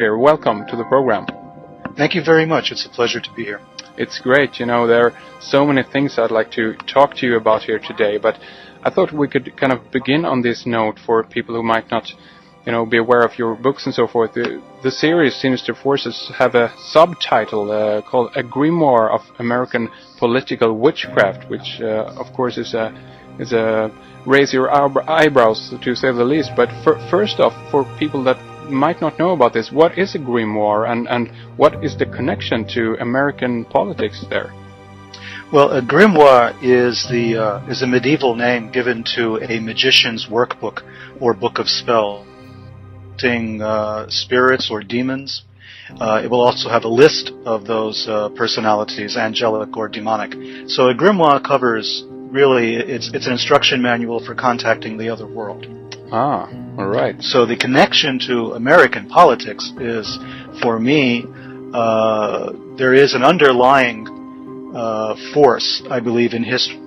here. Welcome to the program. Thank you very much. It's a pleasure to be here. It's great. There are so many things I'd like to talk to you about here today, but I thought we could kind of begin on this note for people who might not, be aware of your books and so forth. The series Sinister Forces have a subtitle called A Grimoire of American Political Witchcraft, which, of course, is a raise your eyebrows, to say the least. But first off, for people that might not know about this, what is a grimoire and what is the connection to American politics there? Well, a grimoire is a medieval name given to a magician's workbook or book of spells, spirits or demons. It will also have a list of those personalities, angelic or demonic. So a grimoire covers, really, it's an instruction manual for contacting the other world. Ah, all right. So the connection to American politics is, for me, there is an underlying force, I believe, in history,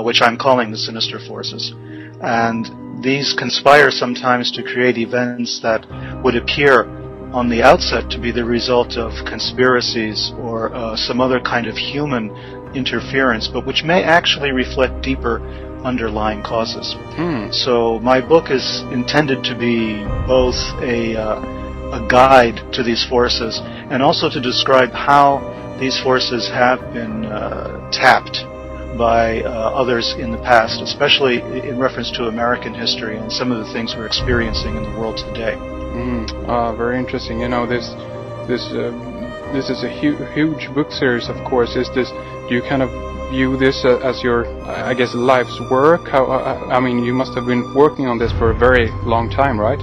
which I'm calling the Sinister Forces. And these conspire sometimes to create events that would appear on the outset to be the result of conspiracies or some other kind of human interference, but which may actually reflect deeper underlying causes. So my book is intended to be both a guide to these forces and also to describe how these forces have been tapped by others in the past, especially in reference to American history and some of the things we're experiencing in the world today. Very interesting. This is a huge book series, of course. Do you kind of view this as your, I guess, life's work? You must have been working on this for a very long time, right?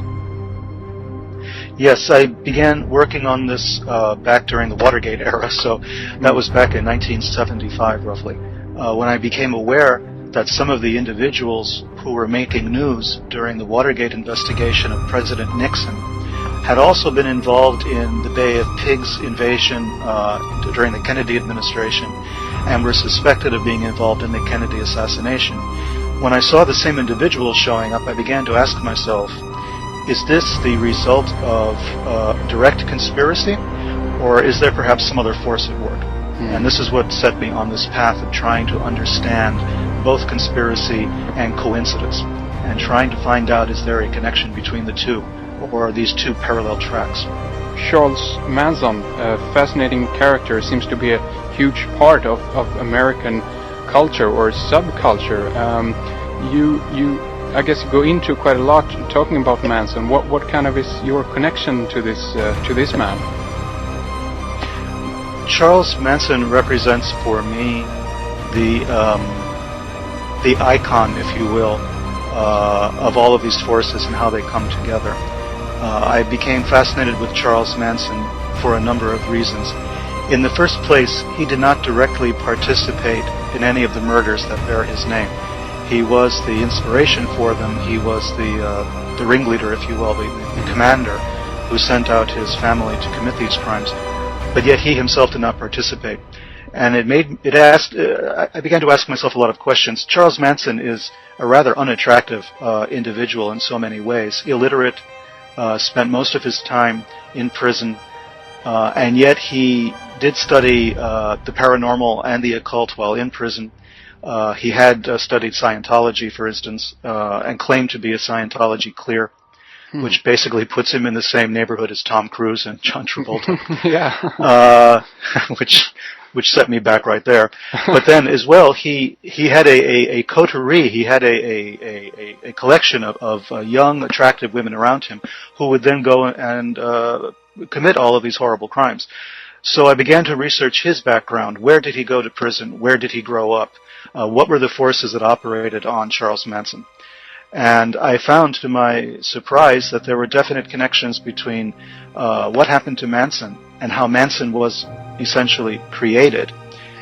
Yes, I began working on this back during the Watergate era, so that was back in 1975, roughly, when I became aware that some of the individuals who were making news during the Watergate investigation of President Nixon had also been involved in the Bay of Pigs invasion during the Kennedy administration and were suspected of being involved in the Kennedy assassination. When I saw the same individuals showing up, I began to ask myself, is this the result of direct conspiracy, or is there perhaps some other force at work? And this is what set me on this path of trying to understand both conspiracy and coincidence, and trying to find out, is there a connection between the two, or are these two parallel tracks? Charles Manson, a fascinating character, seems to be a huge part of American culture or subculture. You I guess go into quite a lot talking about Manson. What kind of is your connection to this man? Charles Manson represents for me the icon, if you will, of all of these forces and how they come together. I became fascinated with Charles Manson for a number of reasons. In the first place, he did not directly participate in any of the murders that bear his name. He was the inspiration for them. He was the ringleader, if you will, the commander who sent out his family to commit these crimes. But yet he himself did not participate. And I began to ask myself a lot of questions. Charles Manson is a rather unattractive individual in so many ways. Illiterate, spent most of his time in prison, and yet he did study the paranormal and the occult while in prison. He had studied Scientology, for instance, and claimed to be a Scientology clear, which basically puts him in the same neighborhood as Tom Cruise and John Travolta. Yeah. Which set me back right there. But then, as well, he had a coterie. He had a collection of young, attractive women around him who would then go and commit all of these horrible crimes. So I began to research his background. Where did he go to prison? Where did he grow up? What were the forces that operated on Charles Manson? And I found, to my surprise, that there were definite connections between what happened to Manson and how Manson was essentially created,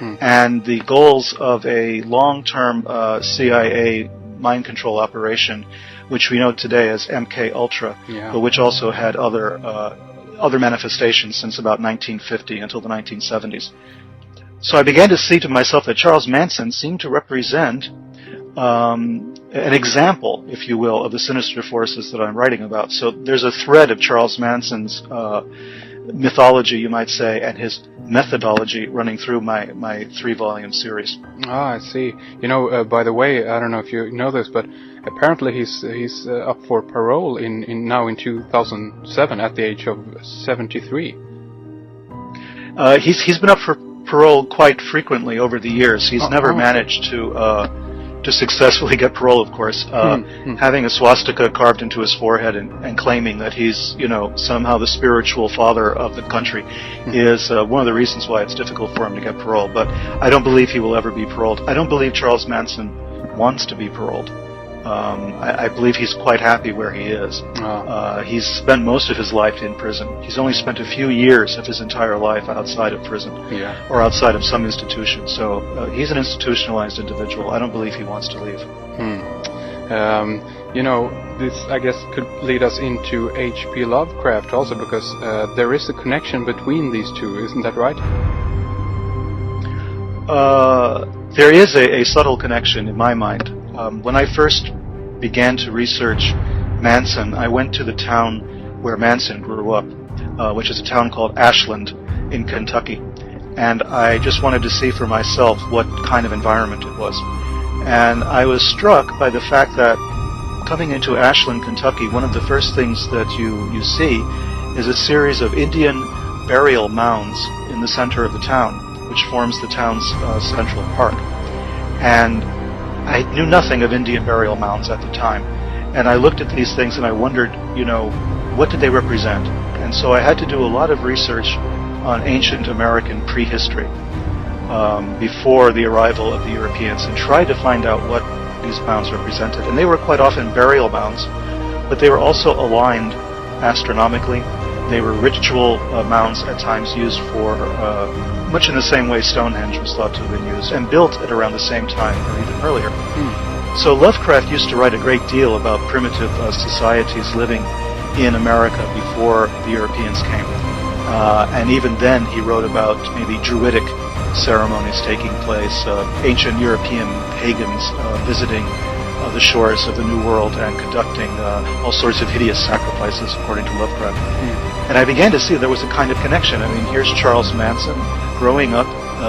and the goals of a long-term CIA mind control operation, which we know today as MK Ultra, but which also had other manifestations since about 1950 until the 1970s. So I began to see to myself that Charles Manson seemed to represent an example, if you will, of the sinister forces that I'm writing about. So there's a thread of Charles Manson's mythology, you might say, and his methodology running through my 3-volume series. Ah, I see. By the way, I don't know if you know this, but apparently he's up for parole now in 2007 at the age of 73. He's been up for parole quite frequently over the years. He's never managed to successfully get parole, of course. Having a swastika carved into his forehead and claiming that he's, somehow the spiritual father of the country is one of the reasons why it's difficult for him to get parole. But I don't believe he will ever be paroled. I don't believe Charles Manson wants to be paroled. I believe he's quite happy where he is. He's spent most of his life in prison. He's only spent a few years of his entire life outside of prison, or outside of some institution. So he's an institutionalized individual. I don't believe he wants to leave. This, I guess, could lead us into H.P. Lovecraft also, because there is a connection between these two, isn't that right? There is a subtle connection in my mind. When I first began to research Manson, I went to the town where Manson grew up, which is a town called Ashland in Kentucky. And I just wanted to see for myself what kind of environment it was. And I was struck by the fact that coming into Ashland, Kentucky, one of the first things that you see is a series of Indian burial mounds in the center of the town, which forms the town's central park. And I knew nothing of Indian burial mounds at the time. And I looked at these things and I wondered, what did they represent? And so I had to do a lot of research on ancient American prehistory before the arrival of the Europeans and try to find out what these mounds represented. And they were quite often burial mounds, but they were also aligned astronomically. They were ritual mounds at times used for, much in the same way Stonehenge was thought to have been used, and built at around the same time or even earlier. So Lovecraft used to write a great deal about primitive societies living in America before the Europeans came. And even then he wrote about maybe Druidic ceremonies taking place, ancient European pagans visiting the shores of the New World and conducting all sorts of hideous sacrifices, according to Lovecraft. And I began to see there was a kind of connection. I mean, here's Charles Manson growing up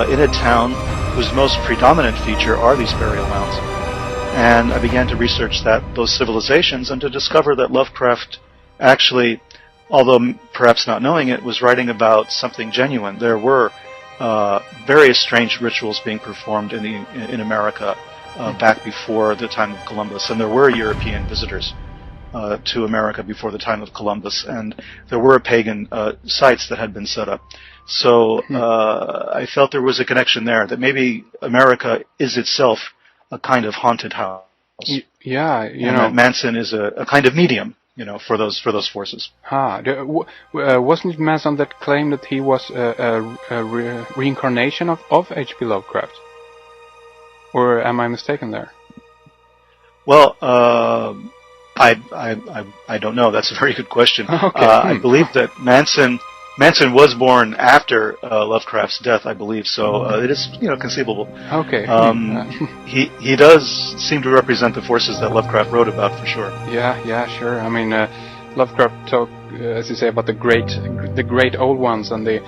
in a town whose most predominant feature are these burial mounds. And I began to research those civilizations and to discover that Lovecraft actually, although perhaps not knowing it, was writing about something genuine. There were various strange rituals being performed in America back before the time of Columbus, and there were European visitors to America before the time of Columbus, and there were pagan sites that had been set up. So I felt there was a connection there, that maybe America is itself a kind of haunted house. That Manson is a kind of medium, for those forces. Wasn't it Manson that claimed that he was a reincarnation of H.P. Lovecraft? Or am I mistaken there? Well, I don't know. That's a very good question. Okay. I believe that Manson was born after Lovecraft's death, I believe. So it is, conceivable. Okay. He does seem to represent the forces that Lovecraft wrote about, for sure. Yeah, sure. I mean, Lovecraft talked, as you say, about the great old ones, and the.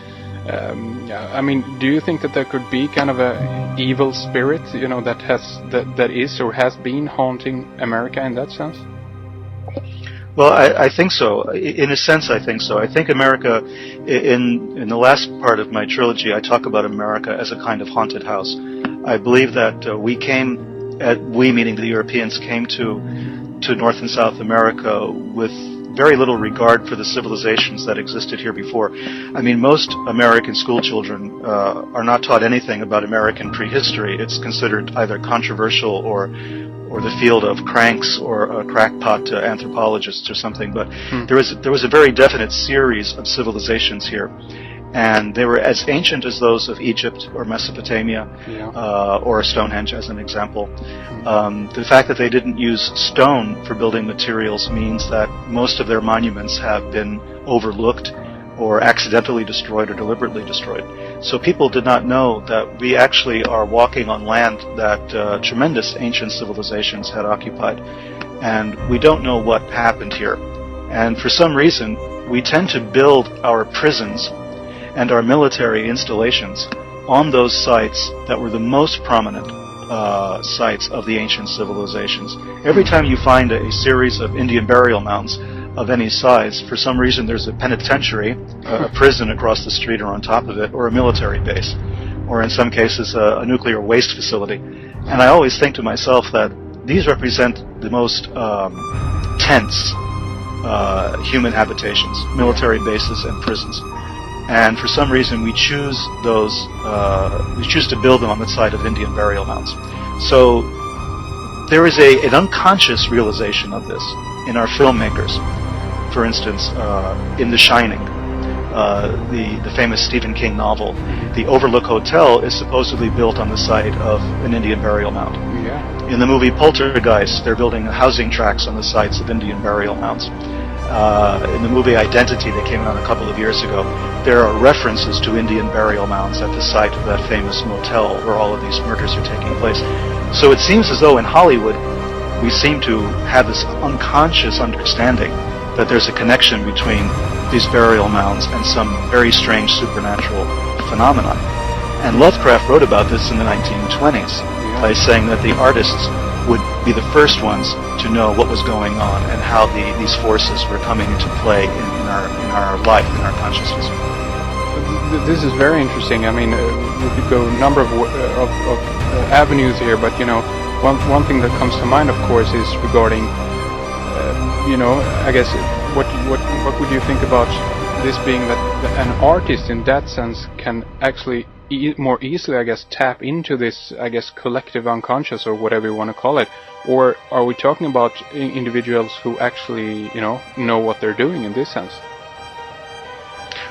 I mean, do you think that there could be kind of a evil spirit, that is or has been haunting America in that sense? Well, I think so. In a sense, I think so. I think America, in the last part of my trilogy, I talk about America as a kind of haunted house. I believe that we meaning the Europeans, came to North and South America with very little regard for the civilizations that existed here before. I mean, most American school children are not taught anything about American prehistory. It's considered either controversial or the field of cranks or crackpot anthropologists or something. But there was a very definite series of civilizations here, and they were as ancient as those of Egypt or Mesopotamia, or Stonehenge as an example. The fact that they didn't use stone for building materials means that most of their monuments have been overlooked or accidentally destroyed or deliberately destroyed. So people did not know that we actually are walking on land that tremendous ancient civilizations had occupied. And we don't know what happened here. And for some reason, we tend to build our prisons and our military installations on those sites that were the most prominent sites of the ancient civilizations. Every time you find a series of Indian burial mounds of any size, for some reason there's a penitentiary, a prison across the street or on top of it, or a military base, or in some cases a nuclear waste facility. And I always think to myself that these represent the most tense human habitations, military bases and prisons. And for some reason we choose to build them on the site of Indian burial mounds. So there is an unconscious realization of this in our filmmakers. For instance, in The Shining, the famous Stephen King novel, the Overlook Hotel is supposedly built on the site of an Indian burial mound. Yeah. In the movie Poltergeist, they're building housing tracts on the sites of Indian burial mounds. In the movie Identity that came out a couple of years ago, there are references to Indian burial mounds at the site of that famous motel where all of these murders are taking place. So it seems as though in Hollywood we seem to have this unconscious understanding that there's a connection between these burial mounds and some very strange supernatural phenomenon. And Lovecraft wrote about this in the 1920s by saying that the artists would be the first ones to know what was going on and how these forces were coming into play in our life, in our consciousness. This is very interesting. I mean, we could go a number of avenues here, but one thing that comes to mind, of course, is regarding, I guess, what would you think about this being that an artist in that sense can actually more easily, I guess, tap into this, I guess, collective unconscious or whatever you want to call it? Or are we talking about individuals who actually, know what they're doing in this sense?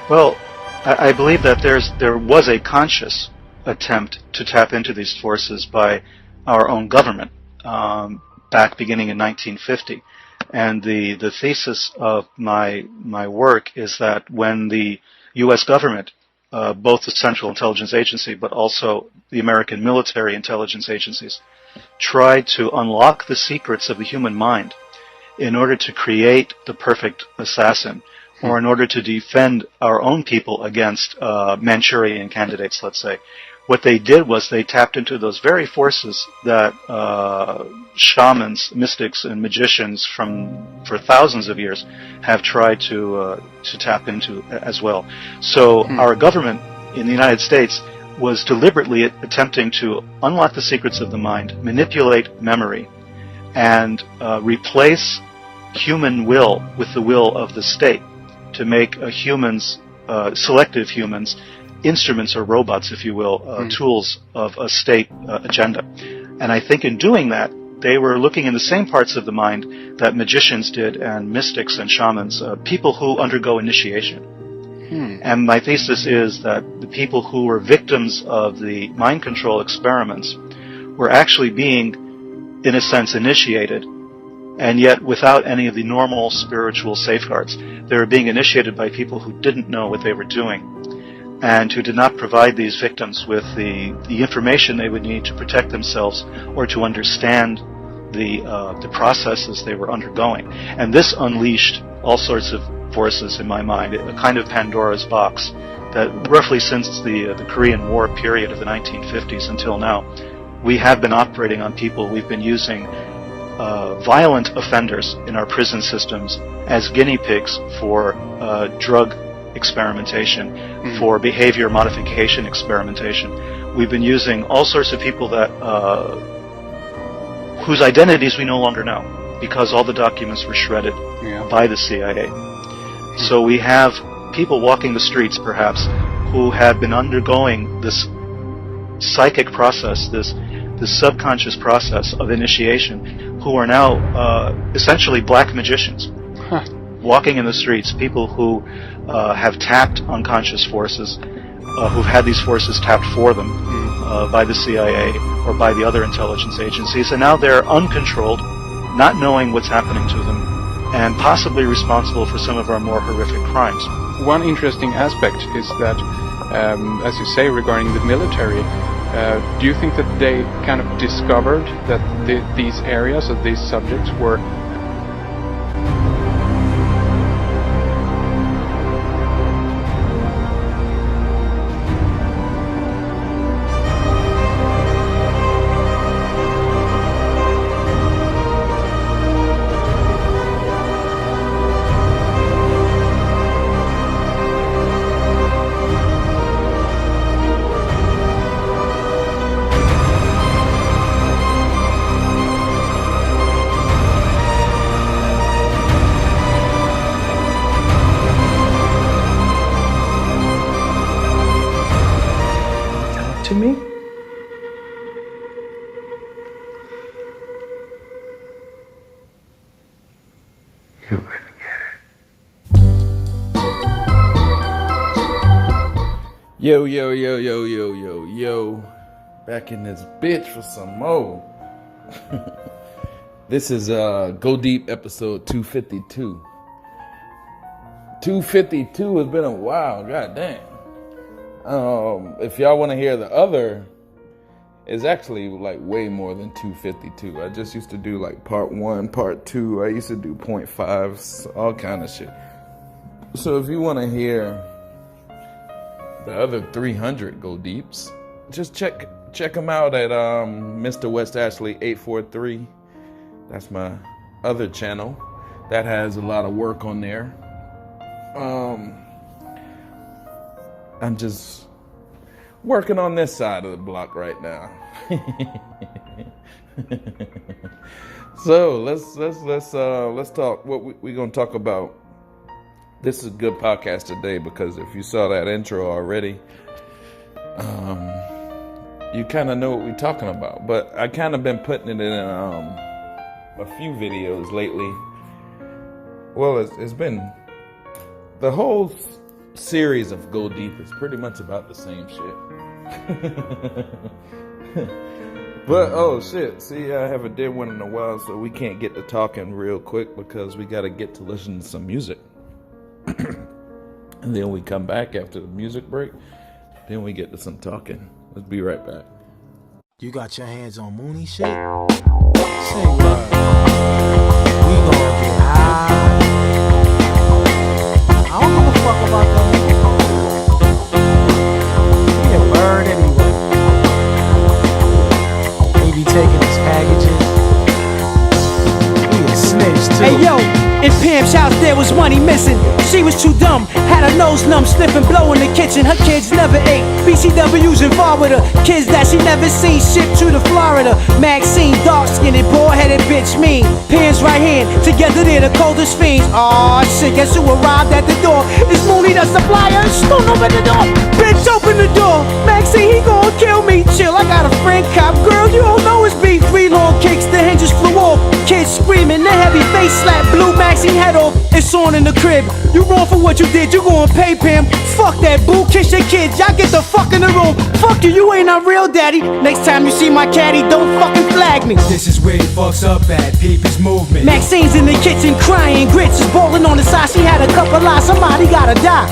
Well, I believe that there was a conscious attempt to tap into these forces by our own government back beginning in 1950. And the thesis of my work is that when the U.S. government, both the Central Intelligence Agency but also the American military intelligence agencies, tried to unlock the secrets of the human mind in order to create the perfect assassin, or in order to defend our own people against Manchurian candidates, let's say. What they did was they tapped into those very forces that shamans, mystics, and magicians for thousands of years have tried to tap into as well. So our government in the United States was deliberately attempting to unlock the secrets of the mind, manipulate memory, and replace human will with the will of the state to make selective humans, instruments or robots, if you will, tools of a state agenda. And I think in doing that, they were looking in the same parts of the mind that magicians did and mystics and shamans, people who undergo initiation. And my thesis is that the people who were victims of the mind control experiments were actually being, in a sense, initiated, and yet without any of the normal spiritual safeguards. They were being initiated by people who didn't know what they were doing, and who did not provide these victims with the information they would need to protect themselves or to understand the processes they were undergoing. And this unleashed all sorts of forces in my mind, a kind of Pandora's box that roughly since the Korean War period of the 1950s until now, we have been operating on people. We've been using violent offenders in our prison systems as guinea pigs for drug experimentation, for behavior modification experimentation. We've been using all sorts of people that whose identities we no longer know because all the documents were shredded by the CIA. So we have people walking the streets, perhaps, who have been undergoing this psychic process, this subconscious process of initiation, who are now essentially black magicians. Walking in the streets, people who have tapped unconscious forces, who've had these forces tapped for them by the CIA or by the other intelligence agencies, and now they're uncontrolled, not knowing what's happening to them, and possibly responsible for some of our more horrific crimes. one interesting aspect is that, as you say, regarding the military, do you think that they kind of discovered that these areas or these subjects were to me? You wouldn't get it. Yo. Back in this bitch for some more. This is Go Deep episode 252. 252 has been a while, goddamn. If y'all want to hear the other, it's actually like way more than 252. I just used to do like part 1, part 2. I used to do 0.5s, all kind of shit. So if you want to hear the other 300 Go Deeps, just check them out at Mr. West Ashley 843. That's my other channel. That has a lot of work on there. I'm just working on this side of the block right now. So let's talk. What we're gonna talk about. This is a good podcast today because if you saw that intro already, you kind of know what we're talking about. But I kind of been putting it in a few videos lately. Well, it's been the whole series of Go Deep is pretty much about the same shit. But oh shit, see, I haven't did one in a while, so we can't get to talking real quick because we got to get to listen to some music. And then we come back after the music break, then we get to some talking. Let's be right back. You got your hands on Mooney shit? Say what? We gonna get high. I don't give a fuck about them. He a bird anyway. He be taking his packages. He a snitch too. Hey yo, in Pam's house there was money missing. She was too dumb, had her nose numb, sniffing blow in the kitchen. Her kids never ate. BCW's involved with her. Kids that she never seen shipped to the Florida. Maxine, dark-skinned, bald-headed bitch mean. Pam's right hand, together they're the coldest fiends. Aw shit, guess who arrived at the door? It's Mooney the supplier, spoon open the door. Bitch, open the door. Maxine, he gon' kill me. Chill, I got a friend cop. Girl, you don't know it's beef. 3 long kicks, the hinges flew off. Kids screaming, the heavy face slap blew Maxine head off. It's on in the crib. You wrong for what you did, you gon' pay Pam. Fuck that boo, kiss your kids, y'all get the fuck in the room. Fuck you, you ain't a real daddy. Next time you see my caddy, don't fucking flag me. This is where he fucks up at, peep his movement. Maxine's in the kitchen crying, grits is balling on the side. She had a couple lies, somebody gotta die.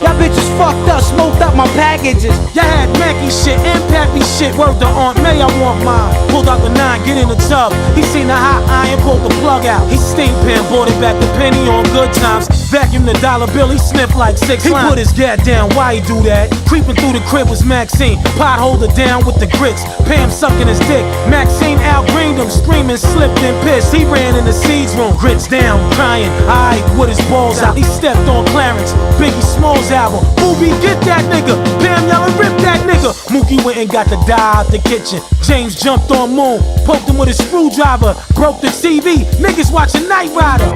Y'all bitches fucked up, smoked up my packages. Y'all had Mackie shit and Pappy shit. Word to Aunt May, I want mine. Pulled out the 9, get in the tub. He seen the hot iron, pulled the plug out. He stink pan, bought it back the penny on good times. Vacuum the dollar bill, he sniffed like 6 lines. He put his gat down, why he do that? Creeping through the crib was Maxine. Pot holder down with the grits. Pam sucking his dick. Maxine out-greened him, screaming, slipped and pissed. He ran in the seeds room, grits down, crying. Aight, with his balls out. He stepped on Clarence, Biggie Smalls album. Movie, get that nigga. Pam yelling, rip that nigga. Mookie went and got the dye out the kitchen. James jumped on Moon, poked him with a screwdriver. Broke the TV, niggas watching Knight Rider.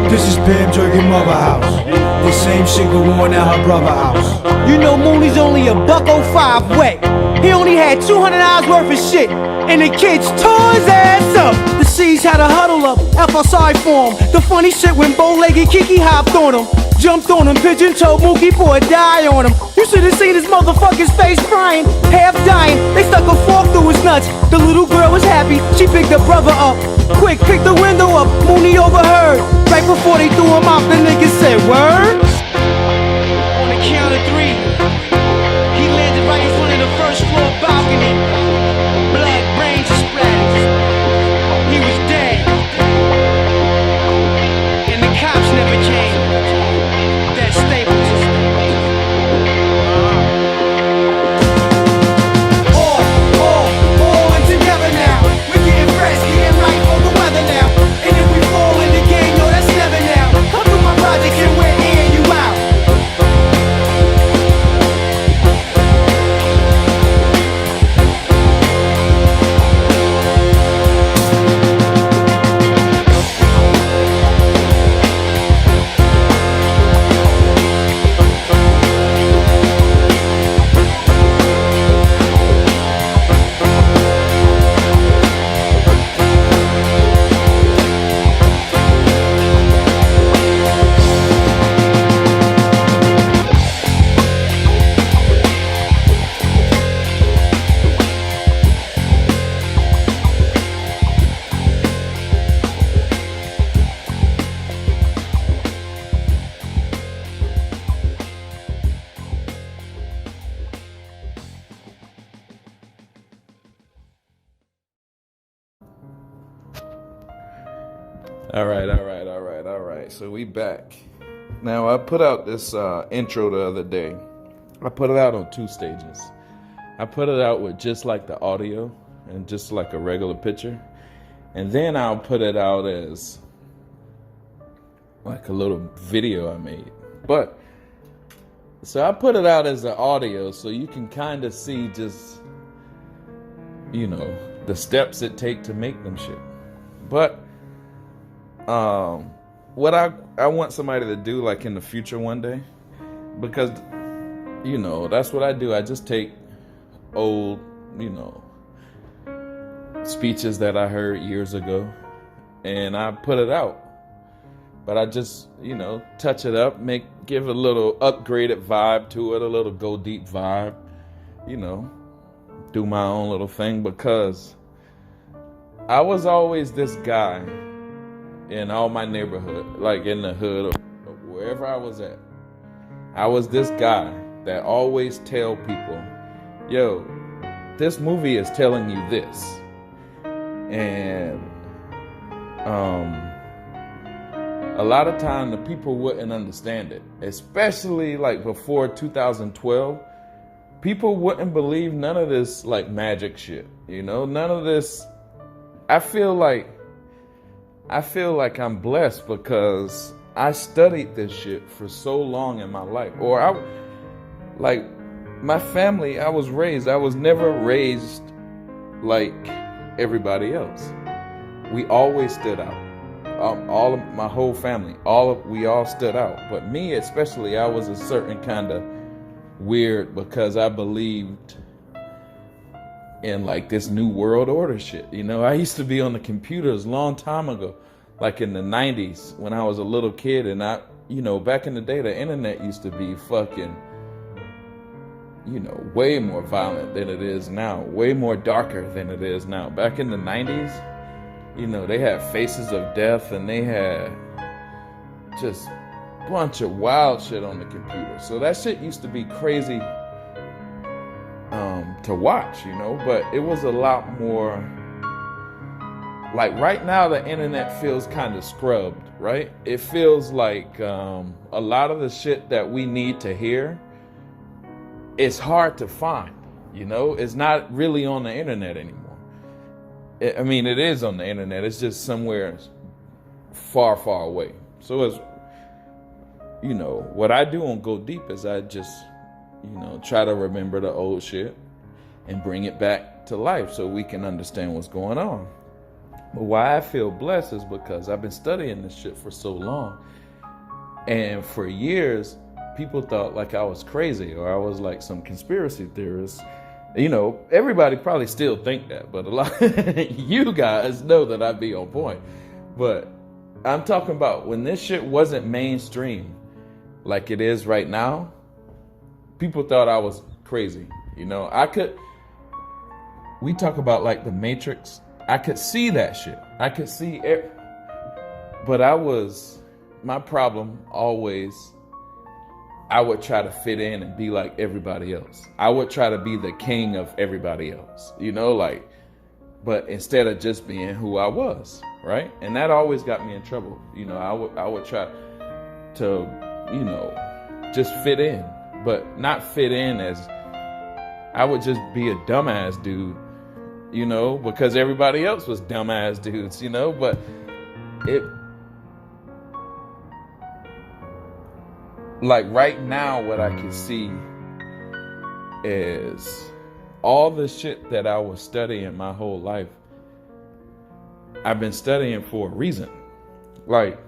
This is Pam Jerky Mother House. The same shit go on at her brother house. You know Mooney's only $1.05 wet. He only had $200 worth of shit, and the kids tore his ass up. The C's had a huddle up, I felt sorry for him. The funny shit when bow-legged Kiki hopped on him. Jumped on him, pigeon-toed Mookie, pour a die on him. You should've seen this motherfucker's face crying, half dying. They stuck a fork through his nuts. The little girl was happy, she picked her brother up. Quick, pick the window up, Mooney overheard. Right before they threw him out, the nigga said, word? cops never came. That Staples. All in together now. We're getting fresh, getting right for the weather now. And if we fall in the game, no, that's never now. Come through my projects and we're in you out. All right. So we back. Now, I put out this intro the other day. I put it out on 2 stages. I put it out with just like the audio and just like a regular picture. And then I'll put it out as like a little video I made. But, so I put it out as the audio so you can kind of see just, you know, the steps it take to make them shit. But, what I want somebody to do like in the future one day, because, you know, that's what I do. I just take old, you know, speeches that I heard years ago and I put it out. But I just, you know, touch it up, give a little upgraded vibe to it, a little go deep vibe, you know, do my own little thing, because I was always this guy in all my neighborhood, like in the hood or wherever I was at. I was this guy that always tell people, yo, this movie is telling you this. And a lot of time the people wouldn't understand it, especially like before 2012. People wouldn't believe none of this like magic shit, you know, none of this. I feel like I'm blessed because I studied this shit for so long in my life. Or like my family, I was never raised like everybody else. We always stood out. All of my whole family, we all stood out. But me especially, I was a certain kind of weird because I believed in like this new world order shit. You know, I used to be on the computers a long time ago, like in the 90s when I was a little kid. And you know, back in the day, the internet used to be fucking, you know, way more violent than it is now, way more darker than it is now. Back in the 90s, you know, they had Faces of Death and they had just a bunch of wild shit on the computer. So that shit used to be crazy to watch, you know, but it was a lot more like right now the internet feels kind of scrubbed, right? It feels like a lot of the shit that we need to hear, it's hard to find, you know? It's not really on the internet anymore. I mean, it is on the internet. It's just somewhere far, far away. So it's, you know, what I do on Go Deep is I just, you know, try to remember the old shit and bring it back to life so we can understand what's going on. But why I feel blessed is because I've been studying this shit for so long. And for years, people thought like I was crazy or I was like some conspiracy theorist. You know, everybody probably still think that, but a lot you guys know that I be on point. But I'm talking about when this shit wasn't mainstream like it is right now, people thought I was crazy. You know, we talk about like the Matrix. I could see that shit. I could see it. But my problem always, I would try to fit in and be like everybody else. I would try to be the king of everybody else, you know, like, but instead of just being who I was. right? And that always got me in trouble. You know, I would try to, you know, just fit in, but not fit in as I would just be a dumbass dude, you know, because everybody else was dumbass dudes, you know, but like right now, what I can see is all the shit that I was studying my whole life. I've been studying for a reason. Like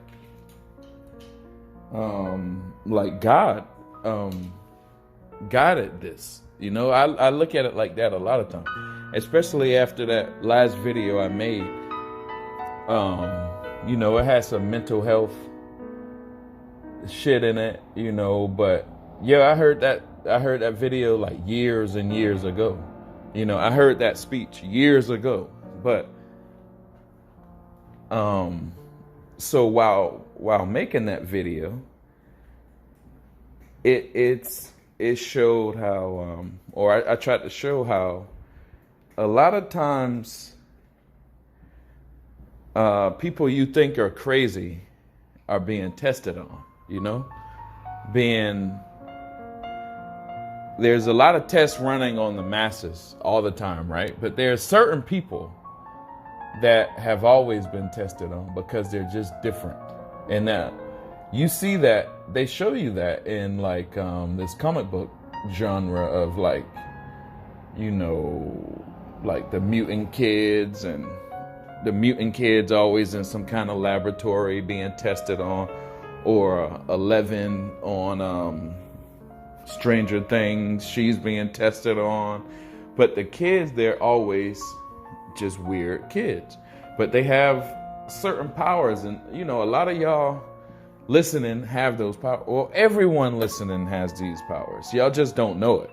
God guided this. You know, I look at it like that a lot of times, especially after that last video I made. You know, it has some mental health shit in it, you know, but yeah, I heard that video like years and years ago. You know, I heard that speech years ago, but so while making that video, it showed how or I tried to show how a lot of times people you think are crazy are being tested on, you know, there's a lot of tests running on the masses all the time, right? But there are certain people that have always been tested on because they're just different. And that you see that, they show you that in like this comic book genre of like, you know, like the mutant kids, and the mutant kids always in some kind of laboratory being tested on, or Eleven on Stranger Things, she's being tested on. But the kids, they're always just weird kids, but they have certain powers. And you know, a lot of y'all listening have those powers, or everyone listening has these powers. Y'all just don't know it.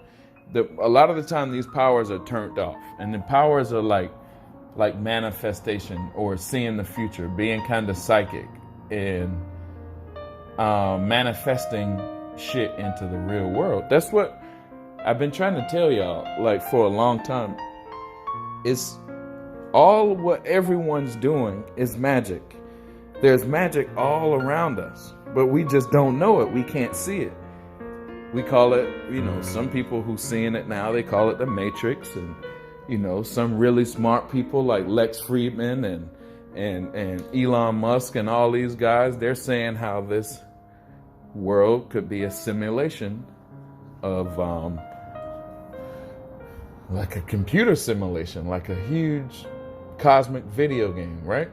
A lot of the time these powers are turned off, and the powers are like manifestation or seeing the future, being kind of psychic, and manifesting shit into the real world. That's what I've been trying to tell y'all like for a long time. It's all what everyone's doing is magic. There's magic all around us, but we just don't know it. We can't see it. We call it, you know, some people who seeing it now, they call it the Matrix. And you know, some really smart people like Lex Friedman and Elon Musk and all these guys, they're saying how this world could be a simulation of like a computer simulation, like a huge cosmic video game, right?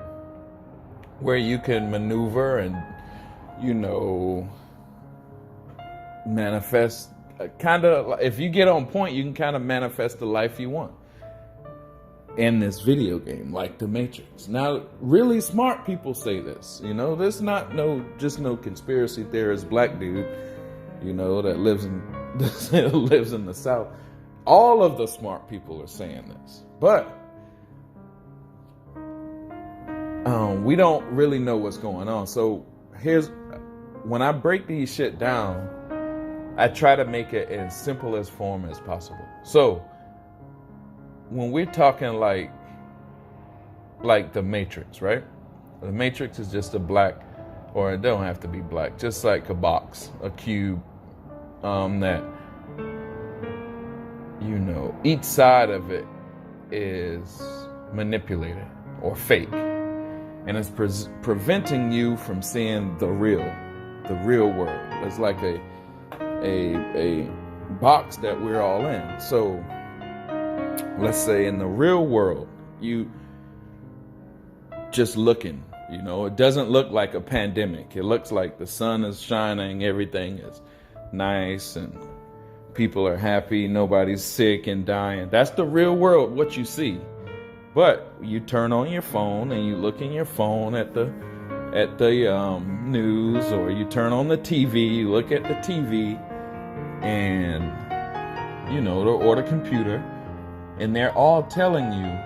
Where you can maneuver and, you know, manifest kind of, if you get on point, you can kind of manifest the life you want in this video game, like the Matrix. Now, really smart people say this, you know, there's not just no conspiracy theorist black dude, you know, that lives in the South. All of the smart people are saying this, but we don't really know what's going on. So when I break these shit down, I try to make it in simplest form as possible. So when we're talking like the Matrix, right? The Matrix is just a black, or it don't have to be black, just like a box, a cube, that, you know, each side of it is manipulated or fake, and it's preventing you from seeing the real world. It's like a box that we're all in. So let's say in the real world, you just looking, you know, it doesn't look like a pandemic. It looks like the sun is shining, everything is nice, and people are happy, nobody's sick and dying. That's the real world, what you see. But you turn on your phone and you look in your phone at the news, or you turn on the TV, you look at the TV, and you know, or the computer, and they're all telling you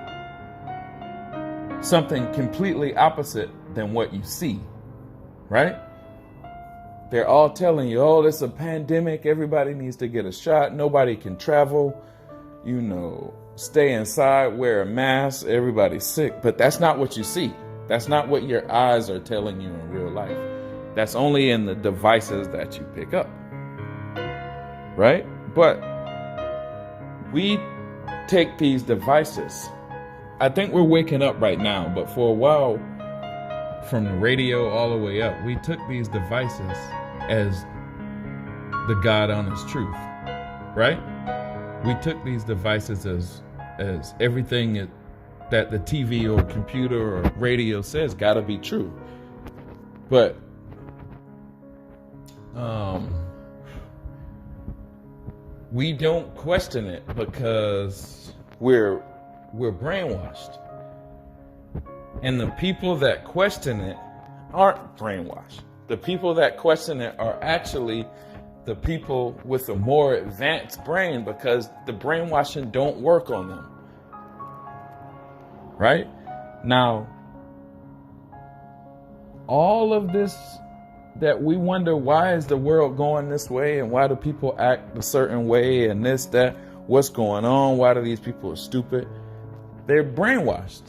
something completely opposite than what you see, right? They're all telling you, oh, there's a pandemic, everybody needs to get a shot, nobody can travel, you know, stay inside, wear a mask, everybody's sick. But that's not what you see. That's not what your eyes are telling you in real life. That's only in the devices that you pick up. Right? But we take these devices. I think we're waking up right now, but for a while, from the radio all the way up, we took these devices as the God honest truth, right? We took these devices as everything that the TV or computer or radio says gotta be true. But we don't question it because we're brainwashed. And the people that question it aren't brainwashed. The people that question it are actually the people with a more advanced brain, because the brainwashing don't work on them. Right? Now, all of this that we wonder, why is the world going this way, and why do people act a certain way, and this, that, what's going on, why do these people are stupid? They're brainwashed.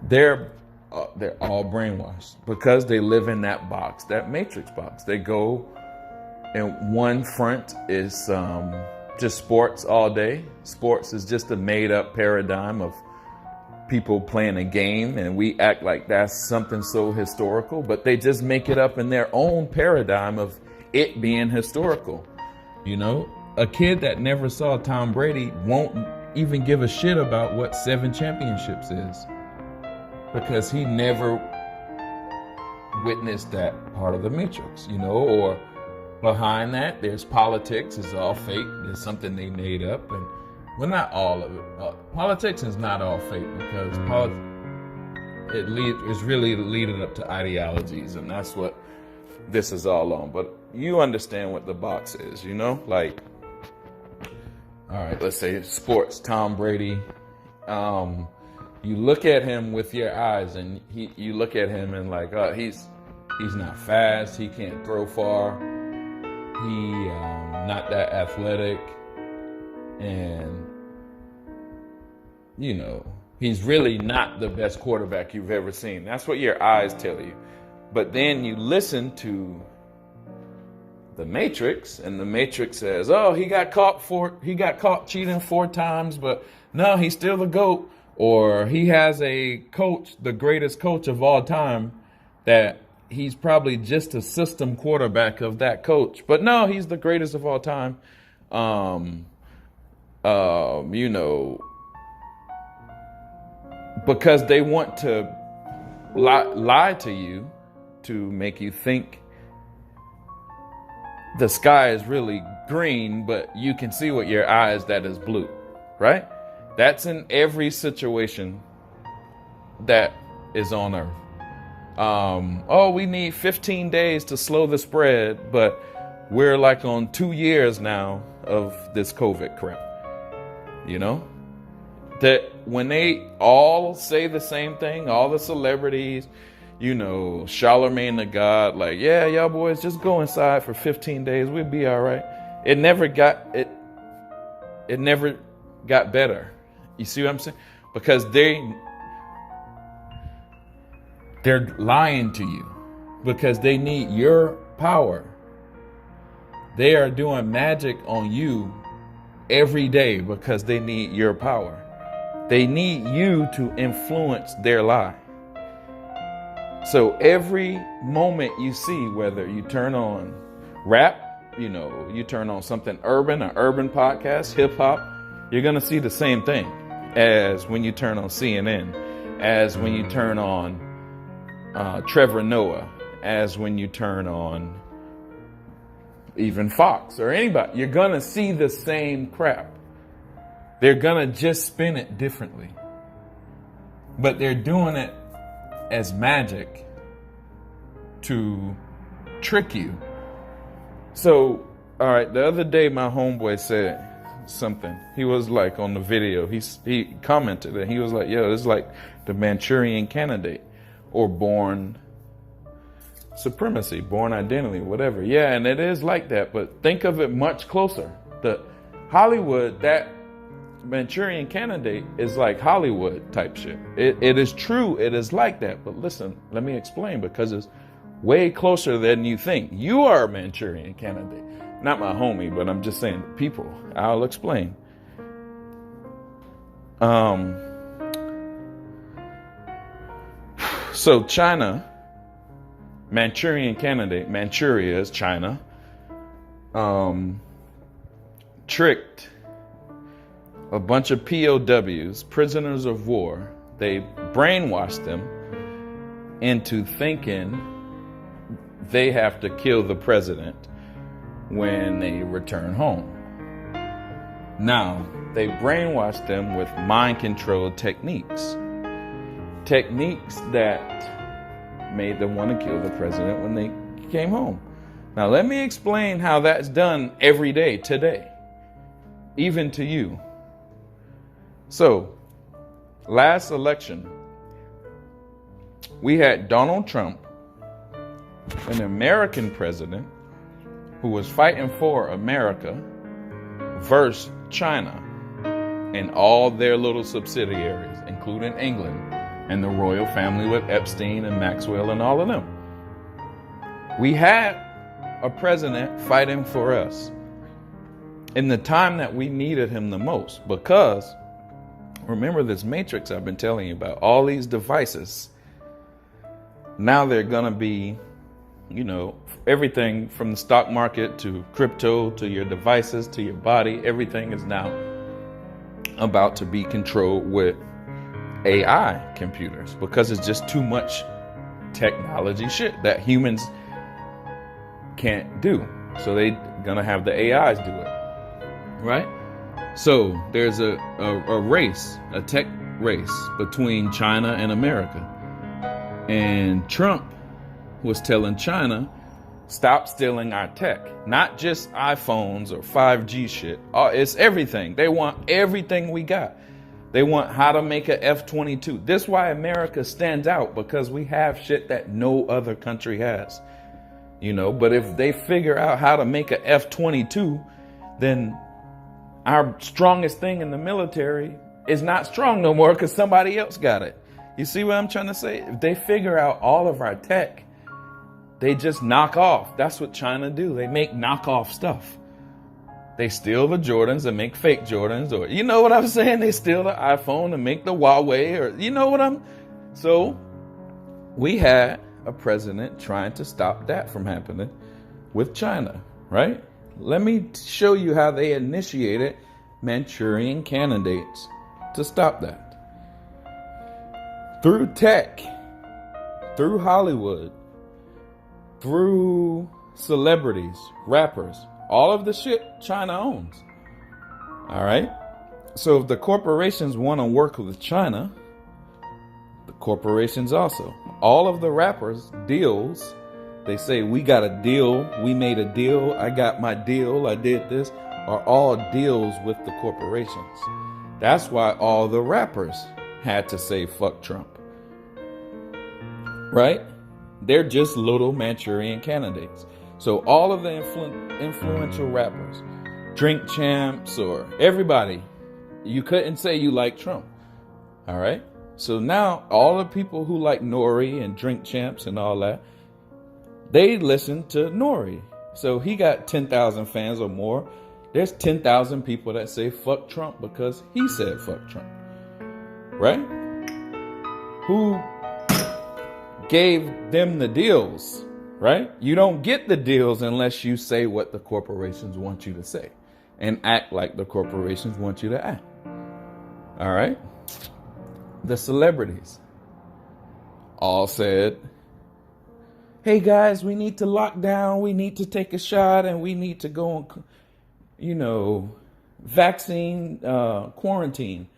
They're all brainwashed because they live in that box, that matrix box. They go, and one front is just sports all day. Sports is just a made up paradigm of people playing a game, and we act like that's something so historical, but they just make it up in their own paradigm of it being historical. You know, a kid that never saw Tom Brady won't even give a shit about what 7 championships is, because he never witnessed that part of the matrix, you know. Or behind that, there's politics. It's all fake. There's something they made up. And well, not all of it. Politics is not all fake, because it's really leading up to ideologies, and that's what this is all on. But you understand what the box is, you know? Like, all right, let's say sports, Tom Brady. You look at him with your eyes, and you look at him and like, oh, he's not fast. He can't throw far. He not that athletic. And, you know, he's really not the best quarterback you've ever seen. That's what your eyes tell you. But then you listen to the Matrix, and the Matrix says, oh, he got caught cheating 4 times, but no, he's still the GOAT. Or he has a coach, the greatest coach of all time, that he's probably just a system quarterback of that coach. But no, he's the greatest of all time. You know, because they want to lie to you to make you think the sky is really green, but you can see with your eyes that is blue, right? That's in every situation that is on earth. Oh, we need 15 days to slow the spread, but we're like on 2 years now of this COVID crap. You know, that when they all say the same thing, all the celebrities, you know, Charlemagne the God, like, yeah, y'all boys just go inside for 15 days. We'll be all right. It never got better. You see what I'm saying? Because they're lying to you because they need your power. They are doing magic on you every day because they need your power. They need you to influence their lie. So every moment you see, whether you turn on rap, you know, you turn on something urban, an urban podcast, hip hop, you're going to see the same thing as when you turn on CNN, as when you turn on Trevor Noah, as when you turn on even Fox or anybody. You're going to see the same crap. They're going to just spin it differently. But they're doing it as magic to trick you. So, all right, the other day my homeboy said something. He was like on the video, he commented and he was like, yo, this is like the Manchurian Candidate or Born Supremacy, Born Identity, whatever. Yeah, and it is like that, but think of it much closer. The Hollywood, that Manchurian Candidate is like Hollywood type shit. It is true. It is like that. But listen, let me explain, because it's way closer than you think. You are a Manchurian Candidate. Not my homie, but I'm just saying people. I'll explain. So China, Manchurian Candidate, Manchuria is China, tricked a bunch of POWs, prisoners of war. They brainwashed them into thinking they have to kill the president when they return home. Now, they brainwashed them with mind control techniques that made them want to kill the president when they came home. Now, let me explain how that's done every day today, even to you. So, last election, we had Donald Trump, an American president who was fighting for America, versus China and all their little subsidiaries, including England and the royal family with Epstein and Maxwell and all of them. We had a president fighting for us in the time that we needed him the most, because remember this matrix I've been telling you about, all these devices. Now they're going to be, everything from the stock market to crypto to your devices to your body, everything is now about to be controlled with AI computers, because it's just too much technology shit that humans can't do. So they're going to have the AIs do it. Right? So there's a race, a tech race between China and America. And Trump was telling China, stop stealing our tech. Not just iPhones or 5G shit. It's everything. They want everything we got. They want how to make a F-22. This is why America stands out, because we have shit that no other country has. But if they figure out how to make a F-22, then our strongest thing in the military is not strong no more, because somebody else got it. You see what I'm trying to say? If they figure out all of our tech, they just knock off. That's what China do. They make knockoff stuff. They steal the Jordans and make fake Jordans, or you know what I'm saying? They steal the iPhone and make the Huawei, or you know what So we had a president trying to stop that from happening with China, right? Let me show you how they initiated Manchurian Candidates to stop that. Through tech, through Hollywood, through celebrities, rappers, all of the shit China owns. All right? So if the corporations want to work with China, the corporations also. All of the rappers' deals, they say, we got a deal, we made a deal, I got my deal, I did this, are all deals with the corporations. That's why all the rappers had to say fuck Trump. Right? They're just little Manchurian Candidates. So all of the influential rappers, Drink Champs, or everybody, you couldn't say you like Trump. All right? So now all the people who like Nori and Drink Champs and all that, they listen to Nori. So he got 10,000 fans or more. There's 10,000 people that say fuck Trump because he said fuck Trump. Right? Who gave them the deals? Right? You don't get the deals unless you say what the corporations want you to say and act like the corporations want you to act. All right? The celebrities all said, hey guys, we need to lock down, we need to take a shot, and we need to go on, vaccine quarantine.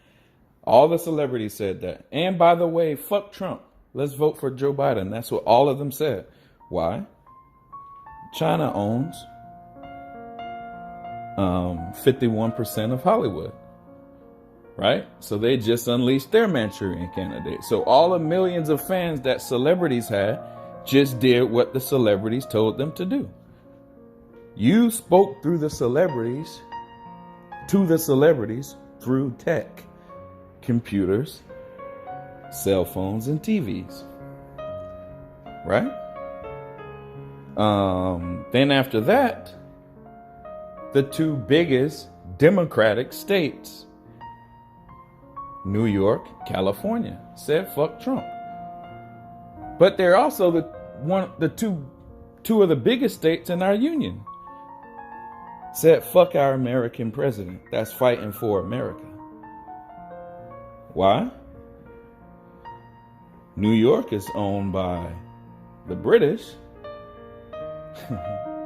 All the celebrities said that. And by the way, fuck Trump. Let's vote for Joe Biden. That's what all of them said. Why? China owns 51% of Hollywood. Right? So they just unleashed their Manchurian Candidate. So all the millions of fans that celebrities had just did what the celebrities told them to do. You spoke through the celebrities to the celebrities through tech, computers, cell phones, and TVs. Right? Then after that, the two biggest Democratic states, New York, California, said fuck Trump. But they're also two of the biggest states in our union. Said fuck our American president that's fighting for America. Why? New York is owned by the British,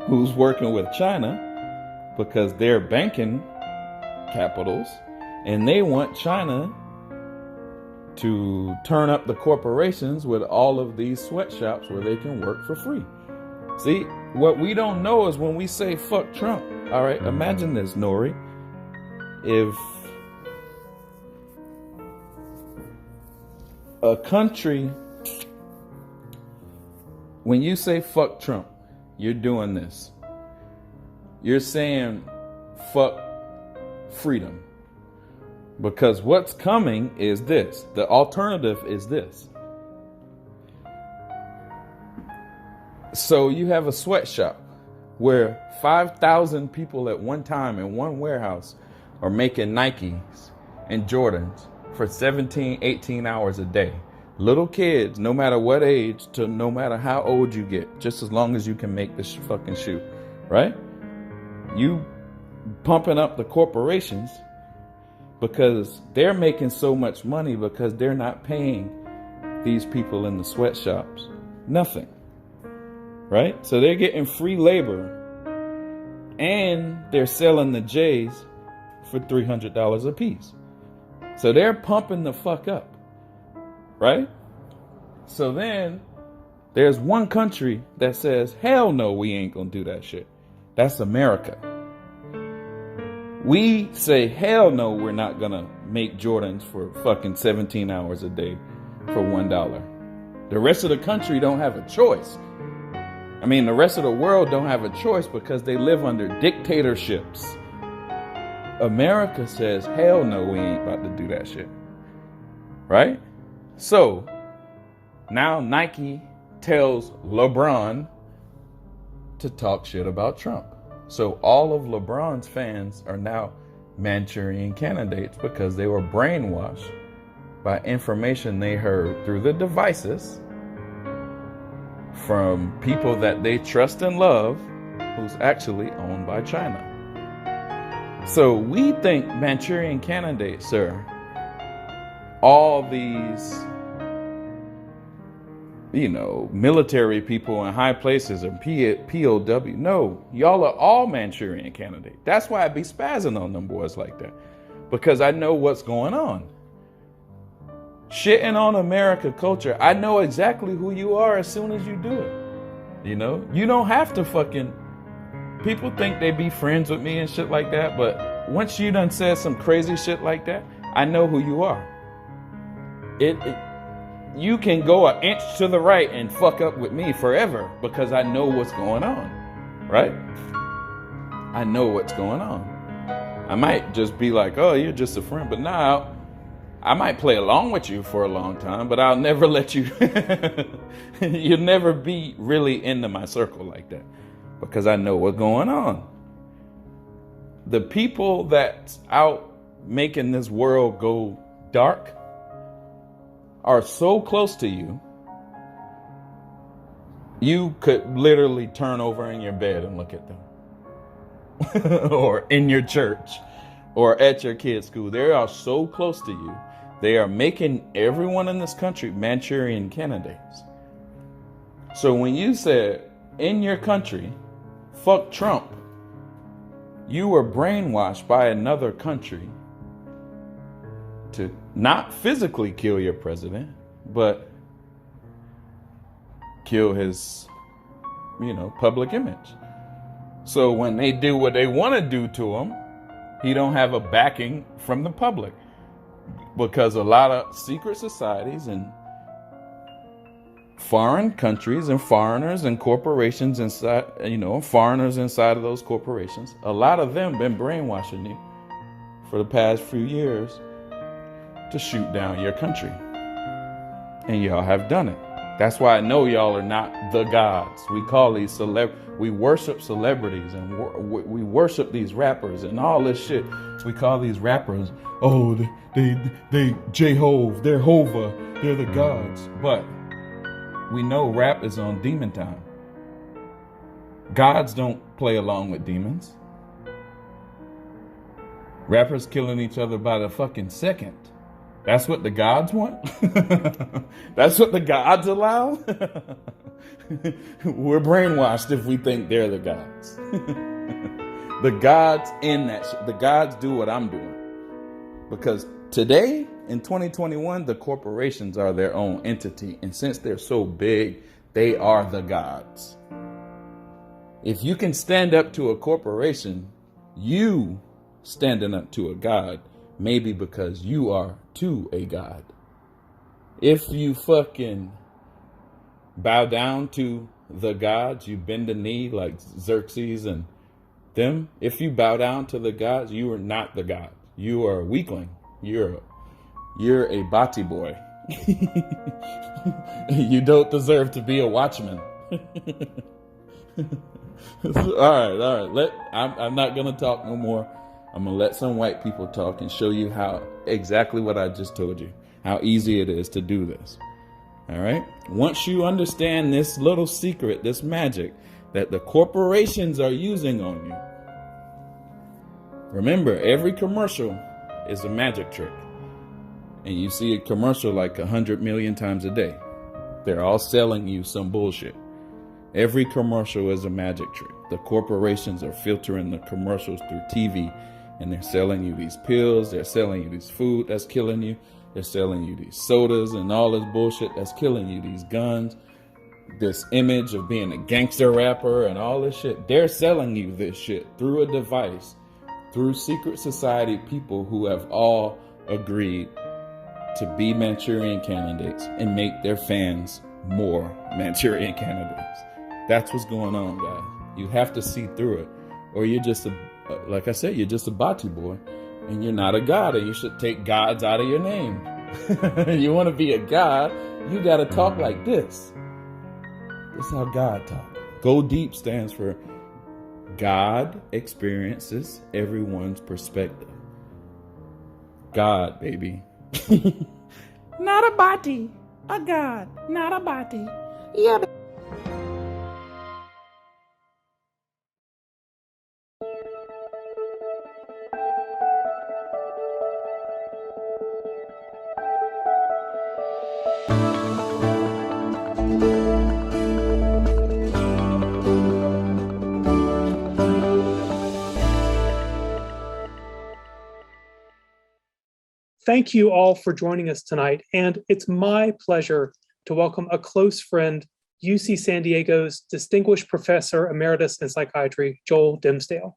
who's working with China because they're banking capitals, and they want China to turn up the corporations with all of these sweatshops where they can work for free. See, what we don't know is when we say fuck Trump, all right, imagine this, Nori. If a country, when you say fuck Trump, you're doing this. You're saying fuck freedom. Because what's coming is this. The alternative is this. So you have a sweatshop where 5,000 people at one time in one warehouse are making Nikes and Jordans for 17, 18 hours a day. Little kids, no matter what age, to no matter how old you get, just as long as you can make this fucking shoe, right? You pumping up the corporations because they're making so much money because they're not paying these people in the sweatshops nothing, right? So they're getting free labor and they're selling the J's for $300 a piece. So they're pumping the fuck up, right? So then there's one country that says, hell no, we ain't gonna do that shit. That's America. We say, hell no, we're not gonna make Jordans for fucking 17 hours a day for $1. The rest of the country don't have a choice. I mean, the rest of the world don't have a choice because they live under dictatorships. America says, hell no, we ain't about to do that shit. Right? So, now Nike tells LeBron to talk shit about Trump. So all of LeBron's fans are now Manchurian candidates because they were brainwashed by information they heard through the devices from people that they trust and love, who's actually owned by China. So we think Manchurian candidates are all these, military people in high places and POW. No, y'all are all Manchurian candidates. That's why I be spazzing on them boys like that. Because I know what's going on. Shitting on America culture. I know exactly who you are as soon as you do it. You don't have to fucking, people think they be friends with me and shit like that. But once you done said some crazy shit like that, I know who you are. You can go an inch to the right and fuck up with me forever because I know what's going on, right? I know what's going on. I might just be like, oh, you're just a friend. But now I might play along with you for a long time, but I'll never let you, you'll never be really into my circle like that because I know what's going on. The people that's out making this world go dark are so close to you, you could literally turn over in your bed and look at them. Or in your church, or at your kid's school. They are so close to you. They are making everyone in this country Manchurian candidates. So when you said, in your country, fuck Trump, you were brainwashed by another country to not physically kill your president, but kill his, public image. So when they do what they want to do to him, he don't have a backing from the public because a lot of secret societies and foreign countries and foreigners and corporations inside, foreigners inside of those corporations, a lot of them been brainwashing you for the past few years to shoot down your country. And y'all have done it. That's why I know y'all are not the gods. We call these we worship celebrities, and we worship these rappers and all this shit. We call these rappers, oh, they J-Hove, they're Hova, they're the gods. But we know rap is on demon time. Gods don't play along with demons. Rappers killing each other by the fucking second. That's what the gods want? That's what the gods allow? We're brainwashed if we think they're the gods. The gods in that shit. The gods do what I'm doing. Because today, in 2021, the corporations are their own entity. And since they're so big, they are the gods. If you can stand up to a corporation, you standing up to a god, maybe because you are to a god. If you fucking bow down to the gods, you bend the knee like Xerxes and them. If you bow down to the gods, you are not the god. You are a weakling. You're a bati boy. You don't deserve to be a watchman. All right. I'm not gonna talk no more. I'm gonna let some white people talk and show you how exactly what I just told you, how easy it is to do this. All right. Once you understand this little secret, this magic that the corporations are using on you, remember, every commercial is a magic trick. And you see a commercial like 100 million times a day. They're all selling you some bullshit. Every commercial is a magic trick. The corporations are filtering the commercials through TV, and they're selling you these pills. They're selling you this food that's killing you. They're selling you these sodas and all this bullshit that's killing you. These guns, this image of being a gangster rapper and all this shit. They're selling you this shit through a device, through secret society people who have all agreed to be Manchurian candidates and make their fans more Manchurian candidates. That's what's going on, guys. You have to see through it, or you're just like I said, you're just a bati boy, and you're not a god, and you should take gods out of your name. You want to be a god, you got to talk like this. This is how God talks. Go Deep stands for God experiences everyone's perspective. God, baby. Not a bati, a god, not a bati. Yeah. Thank you all for joining us tonight, and it's my pleasure to welcome a close friend, UC San Diego's Distinguished Professor Emeritus in Psychiatry, Joel Dimsdale.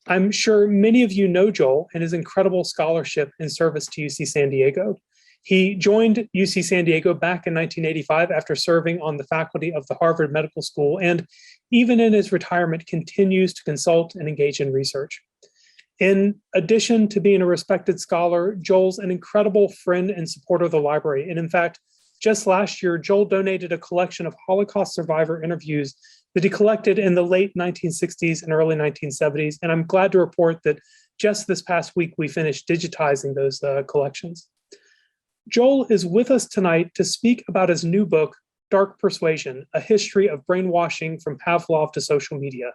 I'm sure many of you know Joel and his incredible scholarship and service to UC San Diego. He joined UC San Diego back in 1985 after serving on the faculty of the Harvard Medical School, and even in his retirement continues to consult and engage in research. In addition to being a respected scholar, Joel's an incredible friend and supporter of the library. And in fact, just last year, Joel donated a collection of Holocaust survivor interviews that he collected in the late 1960s and early 1970s. And I'm glad to report that just this past week, we finished digitizing those collections. Joel is with us tonight to speak about his new book, Dark Persuasion, A History of Brainwashing from Pavlov to Social Media.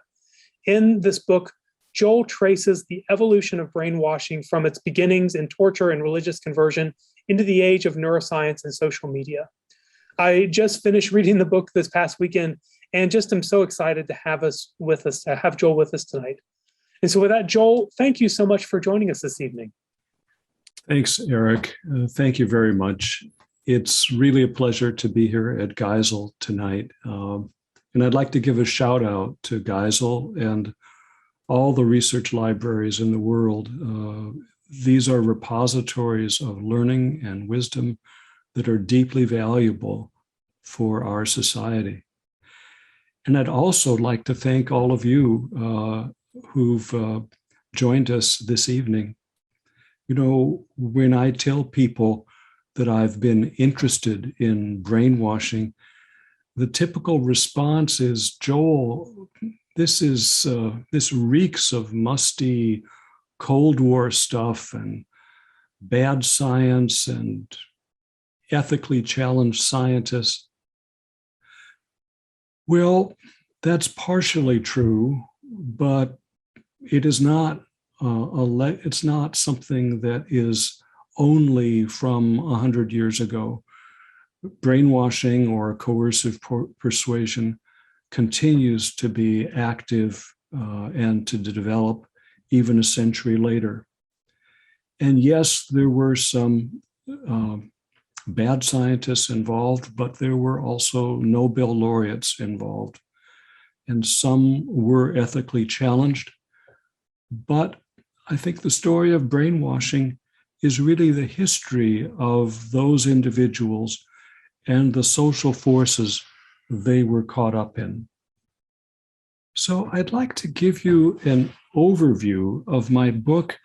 In this book, Joel traces the evolution of brainwashing from its beginnings in torture and religious conversion into the age of neuroscience and social media. I just finished reading the book this past weekend and just am so excited to have Joel with us tonight. And so with that, Joel, thank you so much for joining us this evening. Thanks, Eric. Thank you very much. It's really a pleasure to be here at Geisel tonight. And I'd like to give a shout out to Geisel and all the research libraries in the world. These are repositories of learning and wisdom that are deeply valuable for our society. And I'd also like to thank all of you who've joined us this evening You know, when I tell people that I've been interested in brainwashing, the typical response is, Joel, this reeks of musty Cold War stuff and bad science and ethically challenged scientists. Well, that's partially true, but it is not it's not something that is only from 100 years ago. Brainwashing or coercive persuasion continues to be active and to develop even a century later. And yes, there were some bad scientists involved, but there were also Nobel laureates involved. And some were ethically challenged. But I think the story of brainwashing is really the history of those individuals and the social forces they were caught up in. So I'd like to give you an overview of my book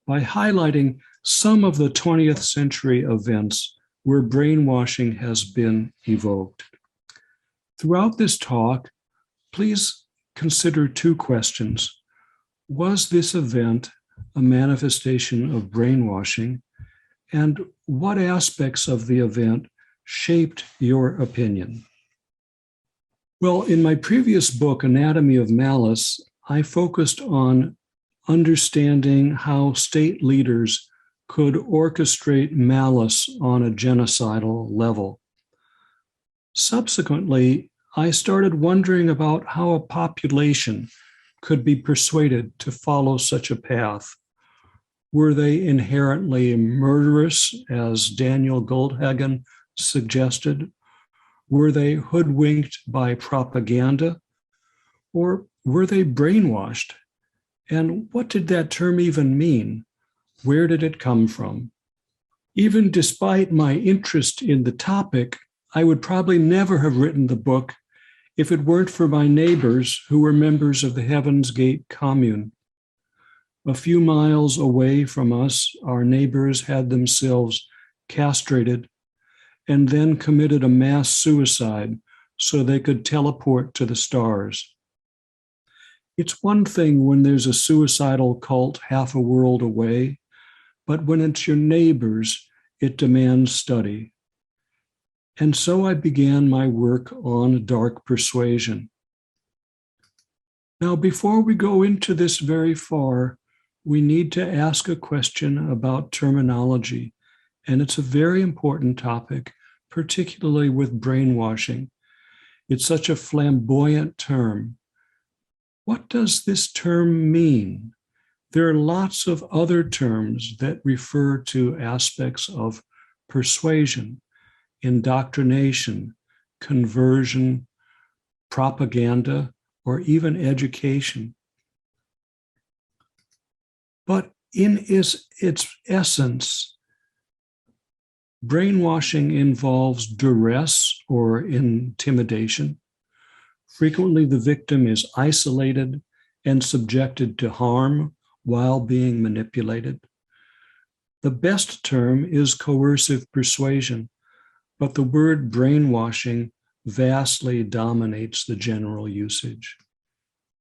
by highlighting some of the 20th century events where brainwashing has been evoked. Throughout this talk, please consider two questions. Was this event a manifestation of brainwashing? And what aspects of the event shaped your opinion? Well, in my previous book, Anatomy of Malice, I focused on understanding how state leaders could orchestrate malice on a genocidal level. Subsequently, I started wondering about how a population could be persuaded to follow such a path. Were they inherently murderous, as Daniel Goldhagen suggested? Were they hoodwinked by propaganda? Or were they brainwashed? And what did that term even mean? Where did it come from? Even despite my interest in the topic, I would probably never have written the book if it weren't for my neighbors who were members of the Heaven's Gate commune. A few miles away from us, our neighbors had themselves castrated and then committed a mass suicide so they could teleport to the stars. It's one thing when there's a suicidal cult half a world away, but when it's your neighbors, it demands study. And so I began my work on dark persuasion. Now, before we go into this very far, we need to ask a question about terminology, and it's a very important topic, particularly with brainwashing. It's such a flamboyant term. What does this term mean? There are lots of other terms that refer to aspects of persuasion, indoctrination, conversion, propaganda, or even education. But in its essence, brainwashing involves duress or intimidation. Frequently, the victim is isolated and subjected to harm while being manipulated. The best term is coercive persuasion, but the word brainwashing vastly dominates the general usage.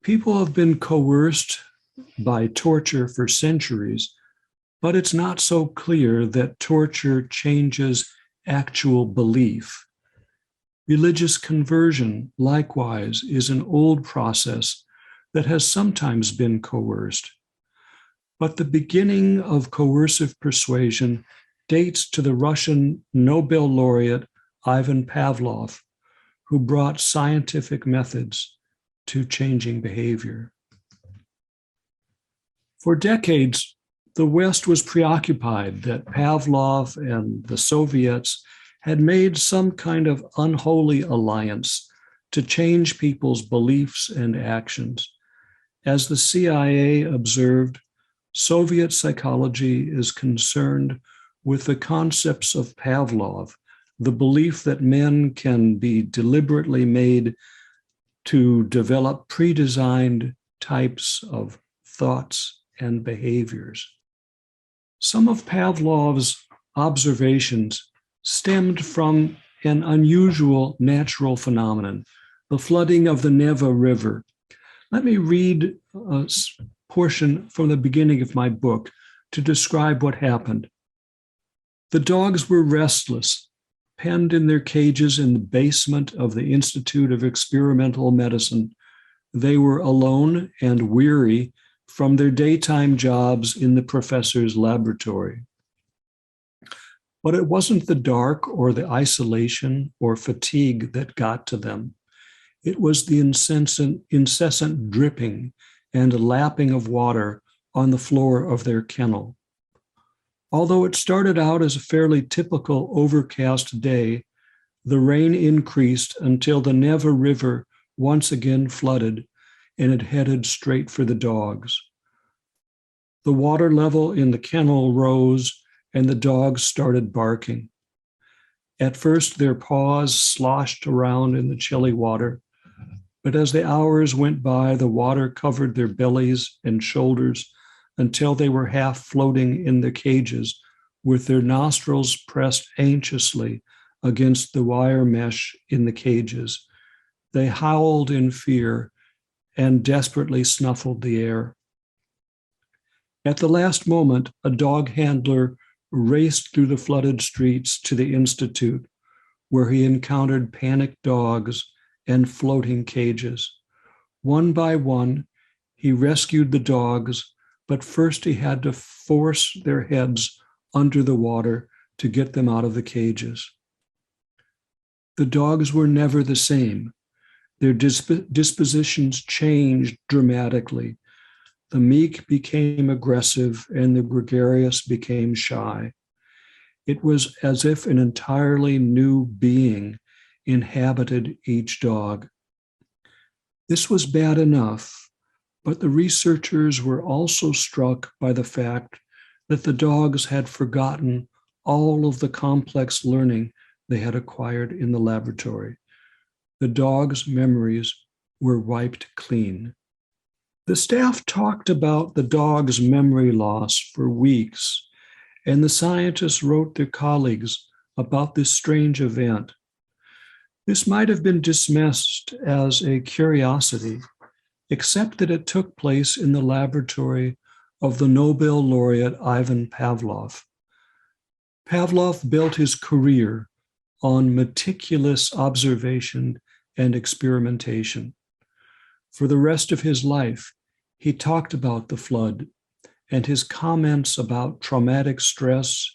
People have been coerced by torture for centuries, but it's not so clear that torture changes actual belief. Religious conversion, likewise, is an old process that has sometimes been coerced. But the beginning of coercive persuasion dates to the Russian Nobel laureate Ivan Pavlov, who brought scientific methods to changing behavior. For decades, the West was preoccupied that Pavlov and the Soviets had made some kind of unholy alliance to change people's beliefs and actions. As the CIA observed, Soviet psychology is concerned with the concepts of Pavlov, the belief that men can be deliberately made to develop pre-designed types of thoughts and behaviors. Some of Pavlov's observations stemmed from an unusual natural phenomenon, the flooding of the Neva River. Let me read a portion from the beginning of my book to describe what happened. The dogs were restless, penned in their cages in the basement of the Institute of Experimental Medicine. They were alone and weary from their daytime jobs in the professor's laboratory. But it wasn't the dark or the isolation or fatigue that got to them. It was the incessant dripping and lapping of water on the floor of their kennel. Although it started out as a fairly typical overcast day, the rain increased until the Neva River once again flooded, and it headed straight for the dogs. The water level in the kennel rose, and the dogs started barking. At first, their paws sloshed around in the chilly water, but as the hours went by, the water covered their bellies and shoulders until they were half floating in their cages, with their nostrils pressed anxiously against the wire mesh in the cages. They howled in fear and desperately snuffled the air. At the last moment, a dog handler raced through the flooded streets to the Institute, where he encountered panicked dogs and floating cages. One by one, he rescued the dogs, but first he had to force their heads under the water to get them out of the cages. The dogs were never the same. Their dispositions changed dramatically. The meek became aggressive and the gregarious became shy. It was as if an entirely new being inhabited each dog. This was bad enough, but the researchers were also struck by the fact that the dogs had forgotten all of the complex learning they had acquired in the laboratory. The dogs' memories were wiped clean. The staff talked about the dog's memory loss for weeks, and the scientists wrote their colleagues about this strange event. This might have been dismissed as a curiosity, except that it took place in the laboratory of the Nobel laureate Ivan Pavlov. Pavlov built his career on meticulous observation and experimentation. For the rest of his life, he talked about the flood, and his comments about traumatic stress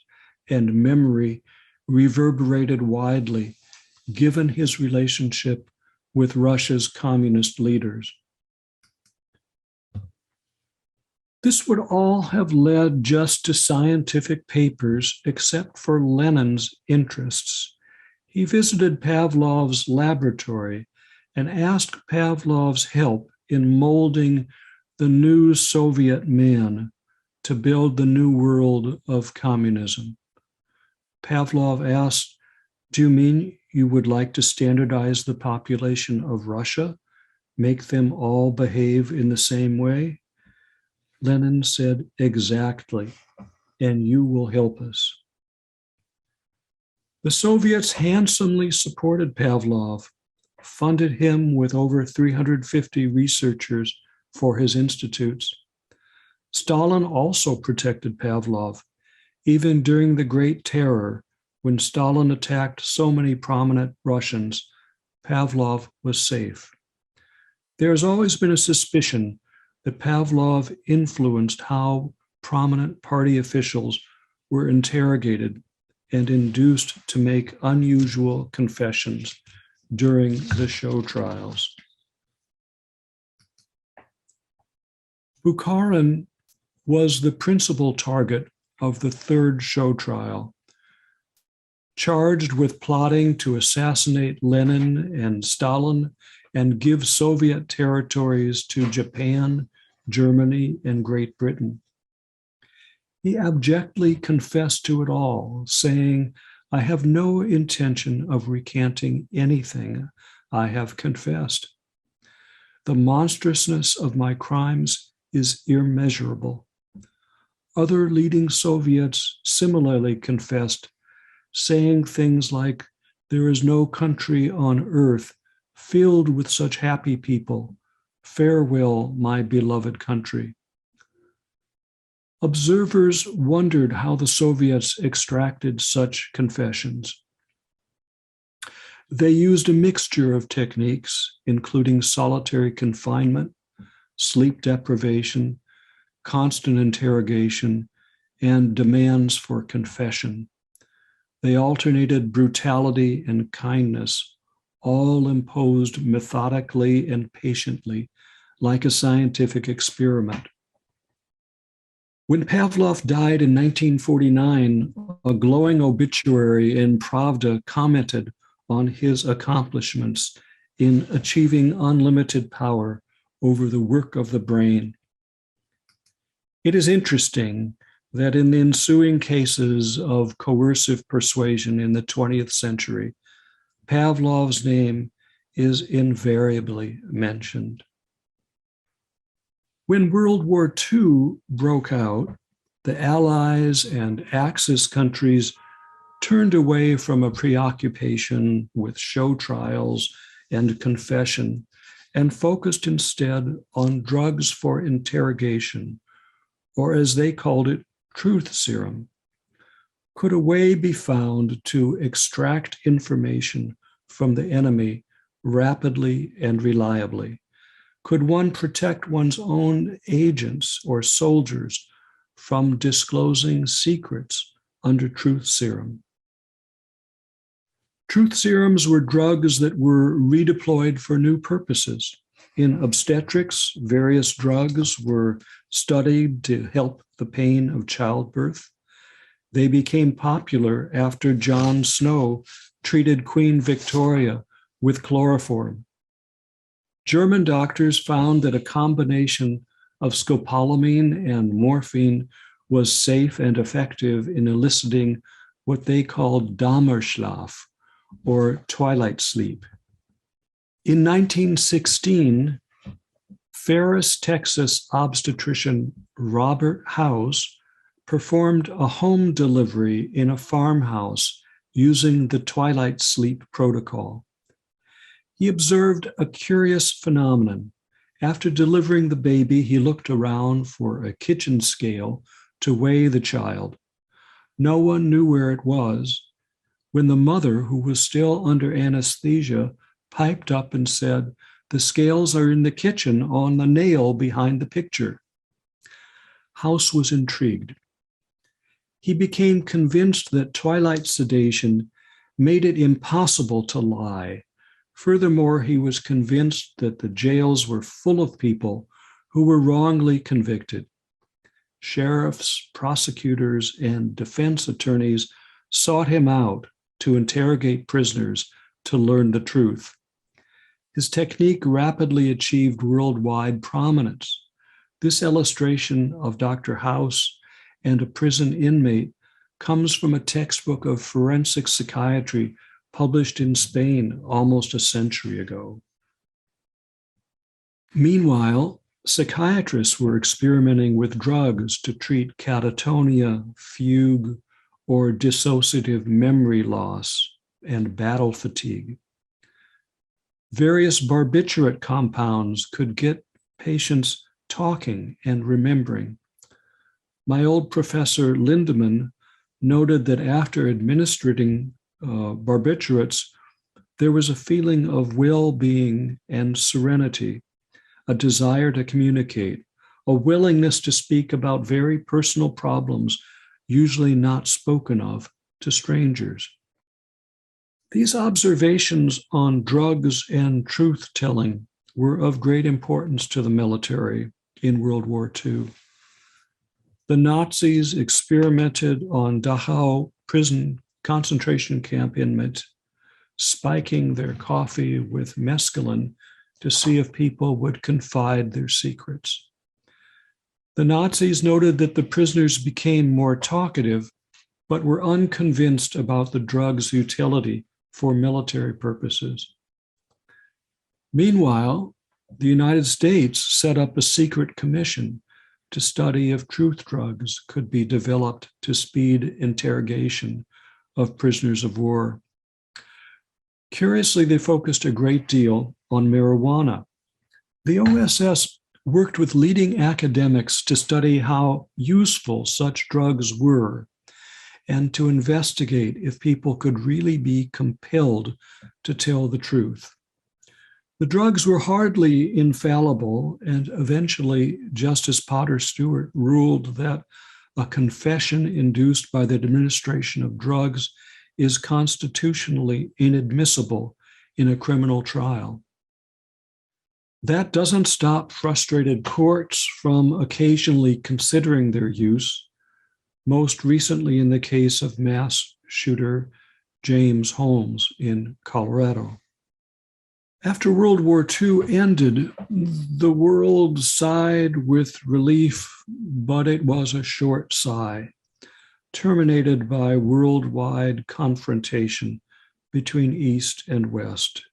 and memory reverberated widely, given his relationship with Russia's communist leaders. This would all have led just to scientific papers, except for Lenin's interests. He visited Pavlov's laboratory and asked Pavlov's help in molding the new Soviet man to build the new world of communism. Pavlov asked, "Do you mean you would like to standardize the population of Russia, make them all behave in the same way?" Lenin said, "Exactly, and you will help us." The Soviets handsomely supported Pavlov, funded him with over 350 researchers for his institutes. Stalin also protected Pavlov, even during the Great Terror, when Stalin attacked so many prominent Russians. Pavlov was safe. There has always been a suspicion that Pavlov influenced how prominent party officials were interrogated and induced to make unusual confessions during the show trials. Bukharin was the principal target of the third show trial. Charged with plotting to assassinate Lenin and Stalin and give Soviet territories to Japan, Germany, and Great Britain. He abjectly confessed to it all, saying, "I have no intention of recanting anything I have confessed. The monstrousness of my crimes is immeasurable." Other leading Soviets similarly confessed, saying things like, "There is no country on earth filled with such happy people. Farewell, my beloved country." Observers wondered how the Soviets extracted such confessions. They used a mixture of techniques, including solitary confinement, sleep deprivation, constant interrogation, and demands for confession. They alternated brutality and kindness, all imposed methodically and patiently, like a scientific experiment. When Pavlov died in 1949, a glowing obituary in Pravda commented on his accomplishments in achieving unlimited power over the work of the brain. It is interesting that in the ensuing cases of coercive persuasion in the 20th century, Pavlov's name is invariably mentioned. When World War II broke out, the Allies and Axis countries turned away from a preoccupation with show trials and confession and focused instead on drugs for interrogation, or as they called it, truth serum. Could a way be found to extract information from the enemy rapidly and reliably? Could one protect one's own agents or soldiers from disclosing secrets under truth serum? Truth serums were drugs that were redeployed for new purposes. In obstetrics, various drugs were studied to help the pain of childbirth. They became popular after John Snow treated Queen Victoria with chloroform. German doctors found that a combination of scopolamine and morphine was safe and effective in eliciting what they called Dämmerschlaf, or twilight sleep. In 1916, Ferris, Texas obstetrician Robert House performed a home delivery in a farmhouse using the twilight sleep protocol. He observed a curious phenomenon. After delivering the baby, he looked around for a kitchen scale to weigh the child. No one knew where it was. When the mother, who was still under anesthesia, piped up and said, "The scales are in the kitchen on the nail behind the picture." House was intrigued. He became convinced that twilight sedation made it impossible to lie. Furthermore, he was convinced that the jails were full of people who were wrongly convicted. Sheriffs, prosecutors, and defense attorneys sought him out to interrogate prisoners to learn the truth. His technique rapidly achieved worldwide prominence. This illustration of Dr. House and a prison inmate comes from a textbook of forensic psychiatry published in Spain almost a century ago. Meanwhile, psychiatrists were experimenting with drugs to treat catatonia, fugue, or dissociative memory loss and battle fatigue. Various barbiturate compounds could get patients talking and remembering. My old professor Lindemann noted that after administering barbiturates, there was a feeling of well-being and serenity, a desire to communicate, a willingness to speak about very personal problems usually not spoken of to strangers. These observations on drugs and truth-telling were of great importance to the military in World War II. The Nazis experimented on Dachau prison concentration camp inmates, spiking their coffee with mescaline to see if people would confide their secrets. The Nazis noted that the prisoners became more talkative, but were unconvinced about the drug's utility for military purposes. Meanwhile, the United States set up a secret commission to study if truth drugs could be developed to speed interrogation of prisoners of war. Curiously, they focused a great deal on marijuana. The OSS worked with leading academics to study how useful such drugs were and to investigate if people could really be compelled to tell the truth. The drugs were hardly infallible, and eventually Justice Potter Stewart ruled that a confession induced by the administration of drugs is constitutionally inadmissible in a criminal trial. That doesn't stop frustrated courts from occasionally considering their use, most recently in the case of mass shooter James Holmes in Colorado. After World War II ended, the world sighed with relief, but it was a short sigh, terminated by worldwide confrontation between East and West.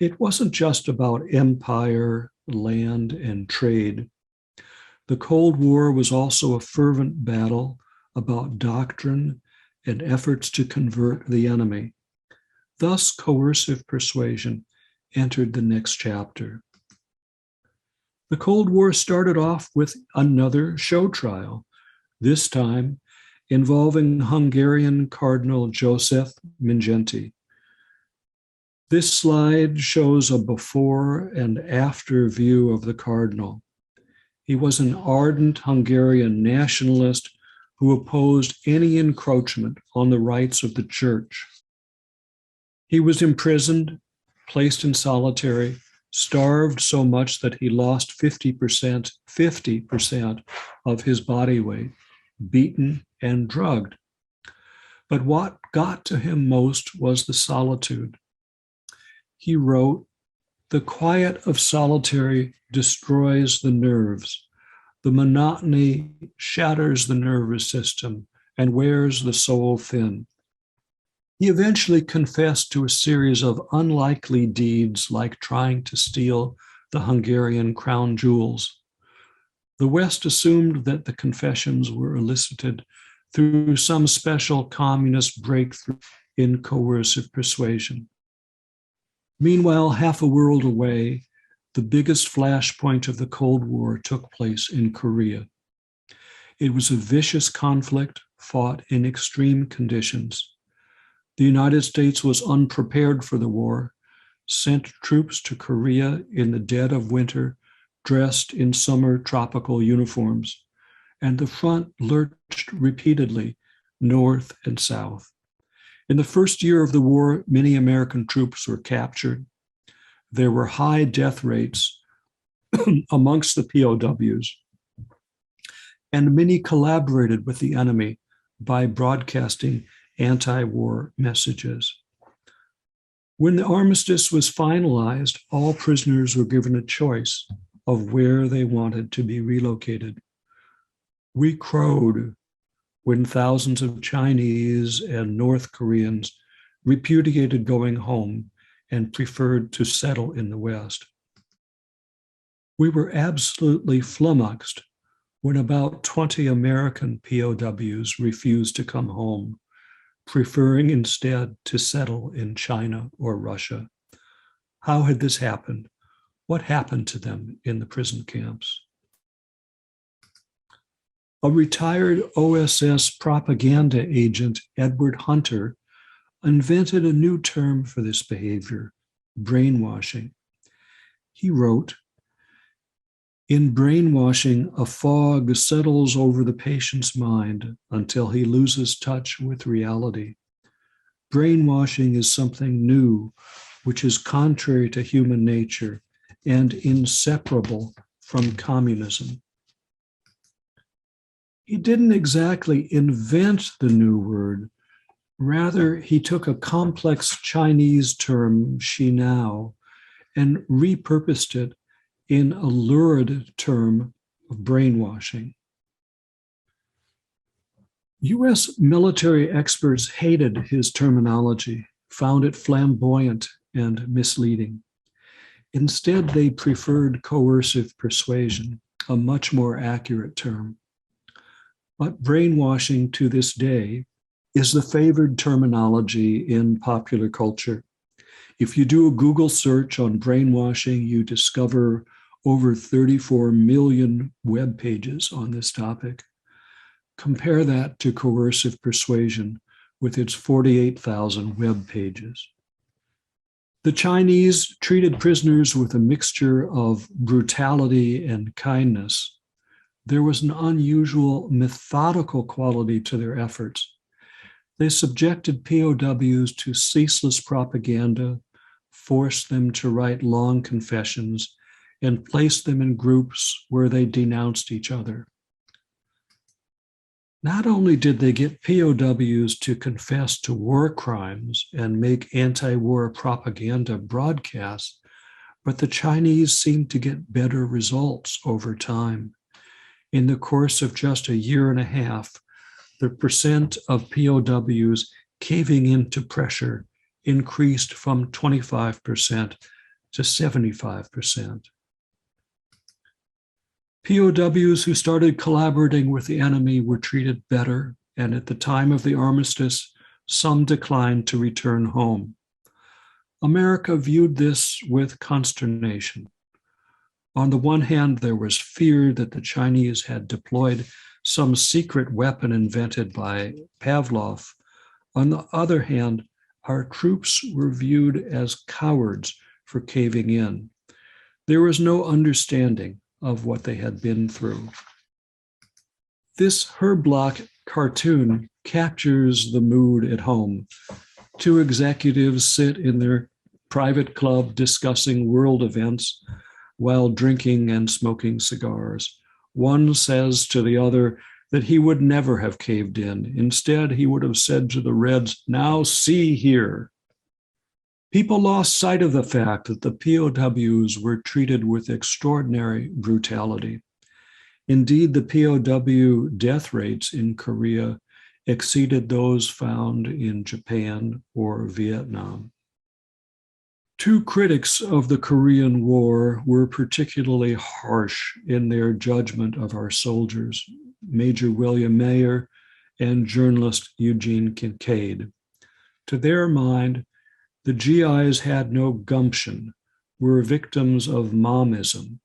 It wasn't just about empire, land, and trade. The Cold War was also a fervent battle about doctrine and efforts to convert the enemy. Thus, coercive persuasion entered the next chapter. The Cold War started off with another show trial, this time involving Hungarian Cardinal Joseph Mindszenty. This slide shows a before and after view of the cardinal. He was an ardent Hungarian nationalist who opposed any encroachment on the rights of the church. He was imprisoned, placed in solitary, starved so much that he lost 50% of his body weight, beaten and drugged. But what got to him most was the solitude. He wrote, "The quiet of solitary destroys the nerves. The monotony shatters the nervous system and wears the soul thin." He eventually confessed to a series of unlikely deeds like trying to steal the Hungarian crown jewels. The West assumed that the confessions were elicited through some special communist breakthrough in coercive persuasion. Meanwhile, half a world away, the biggest flashpoint of the Cold War took place in Korea. It was a vicious conflict fought in extreme conditions. The United States was unprepared for the war, sent troops to Korea in the dead of winter, dressed in summer tropical uniforms, and the front lurched repeatedly north and south. In the first year of the war, many American troops were captured. There were high death rates amongst the POWs, and many collaborated with the enemy by broadcasting anti-war messages. When the armistice was finalized, all prisoners were given a choice of where they wanted to be relocated. We crowed when thousands of Chinese and North Koreans repudiated going home and preferred to settle in the West. We were absolutely flummoxed when about 20 American POWs refused to come home, preferring instead to settle in China or Russia. How had this happened? What happened to them in the prison camps? A retired OSS propaganda agent, Edward Hunter, invented a new term for this behavior, brainwashing. He wrote, "In brainwashing, a fog settles over the patient's mind until he loses touch with reality. Brainwashing is something new, which is contrary to human nature and inseparable from communism." He didn't exactly invent the new word. Rather, he took a complex Chinese term, xinao, and repurposed it in a lurid term of brainwashing. US military experts hated his terminology, found it flamboyant and misleading. Instead, they preferred coercive persuasion, a much more accurate term. But brainwashing to this day is the favored terminology in popular culture. If you do a Google search on brainwashing, you discover over 34 million web pages on this topic. Compare that to coercive persuasion with its 48,000 web pages. The Chinese treated prisoners with a mixture of brutality and kindness. There was an unusual methodical quality to their efforts. They subjected POWs to ceaseless propaganda, forced them to write long confessions, and placed them in groups where they denounced each other. Not only did they get POWs to confess to war crimes and make anti-war propaganda broadcasts, but the Chinese seemed to get better results over time. In the course of just a year and a half, the percent of POWs caving into pressure increased from 25% to 75%. POWs who started collaborating with the enemy were treated better, and at the time of the armistice, some declined to return home. America viewed this with consternation. On the one hand, there was fear that the Chinese had deployed some secret weapon invented by Pavlov. On the other hand, our troops were viewed as cowards for caving in. There was no understanding of what they had been through. This Herb Block cartoon captures the mood at home. Two executives sit in their private club discussing world events while drinking and smoking cigars. One says to the other that he would never have caved in. Instead, he would have said to the Reds, "Now see here." People lost sight of the fact that the POWs were treated with extraordinary brutality. Indeed, the POW death rates in Korea exceeded those found in Japan or Vietnam. Two critics of the Korean War were particularly harsh in their judgment of our soldiers, Major William Mayer and journalist Eugene Kincaid. To their mind, the GIs had no gumption, were victims of momism.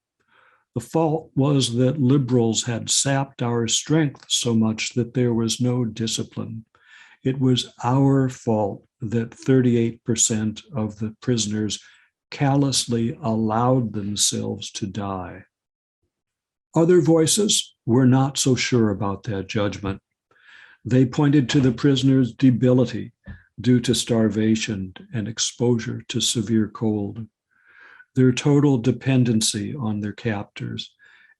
The fault was that liberals had sapped our strength so much that there was no discipline. It was our fault that 38% of the prisoners callously allowed themselves to die. Other voices were not so sure about that judgment. They pointed to the prisoners' debility due to starvation and exposure to severe cold, their total dependency on their captors,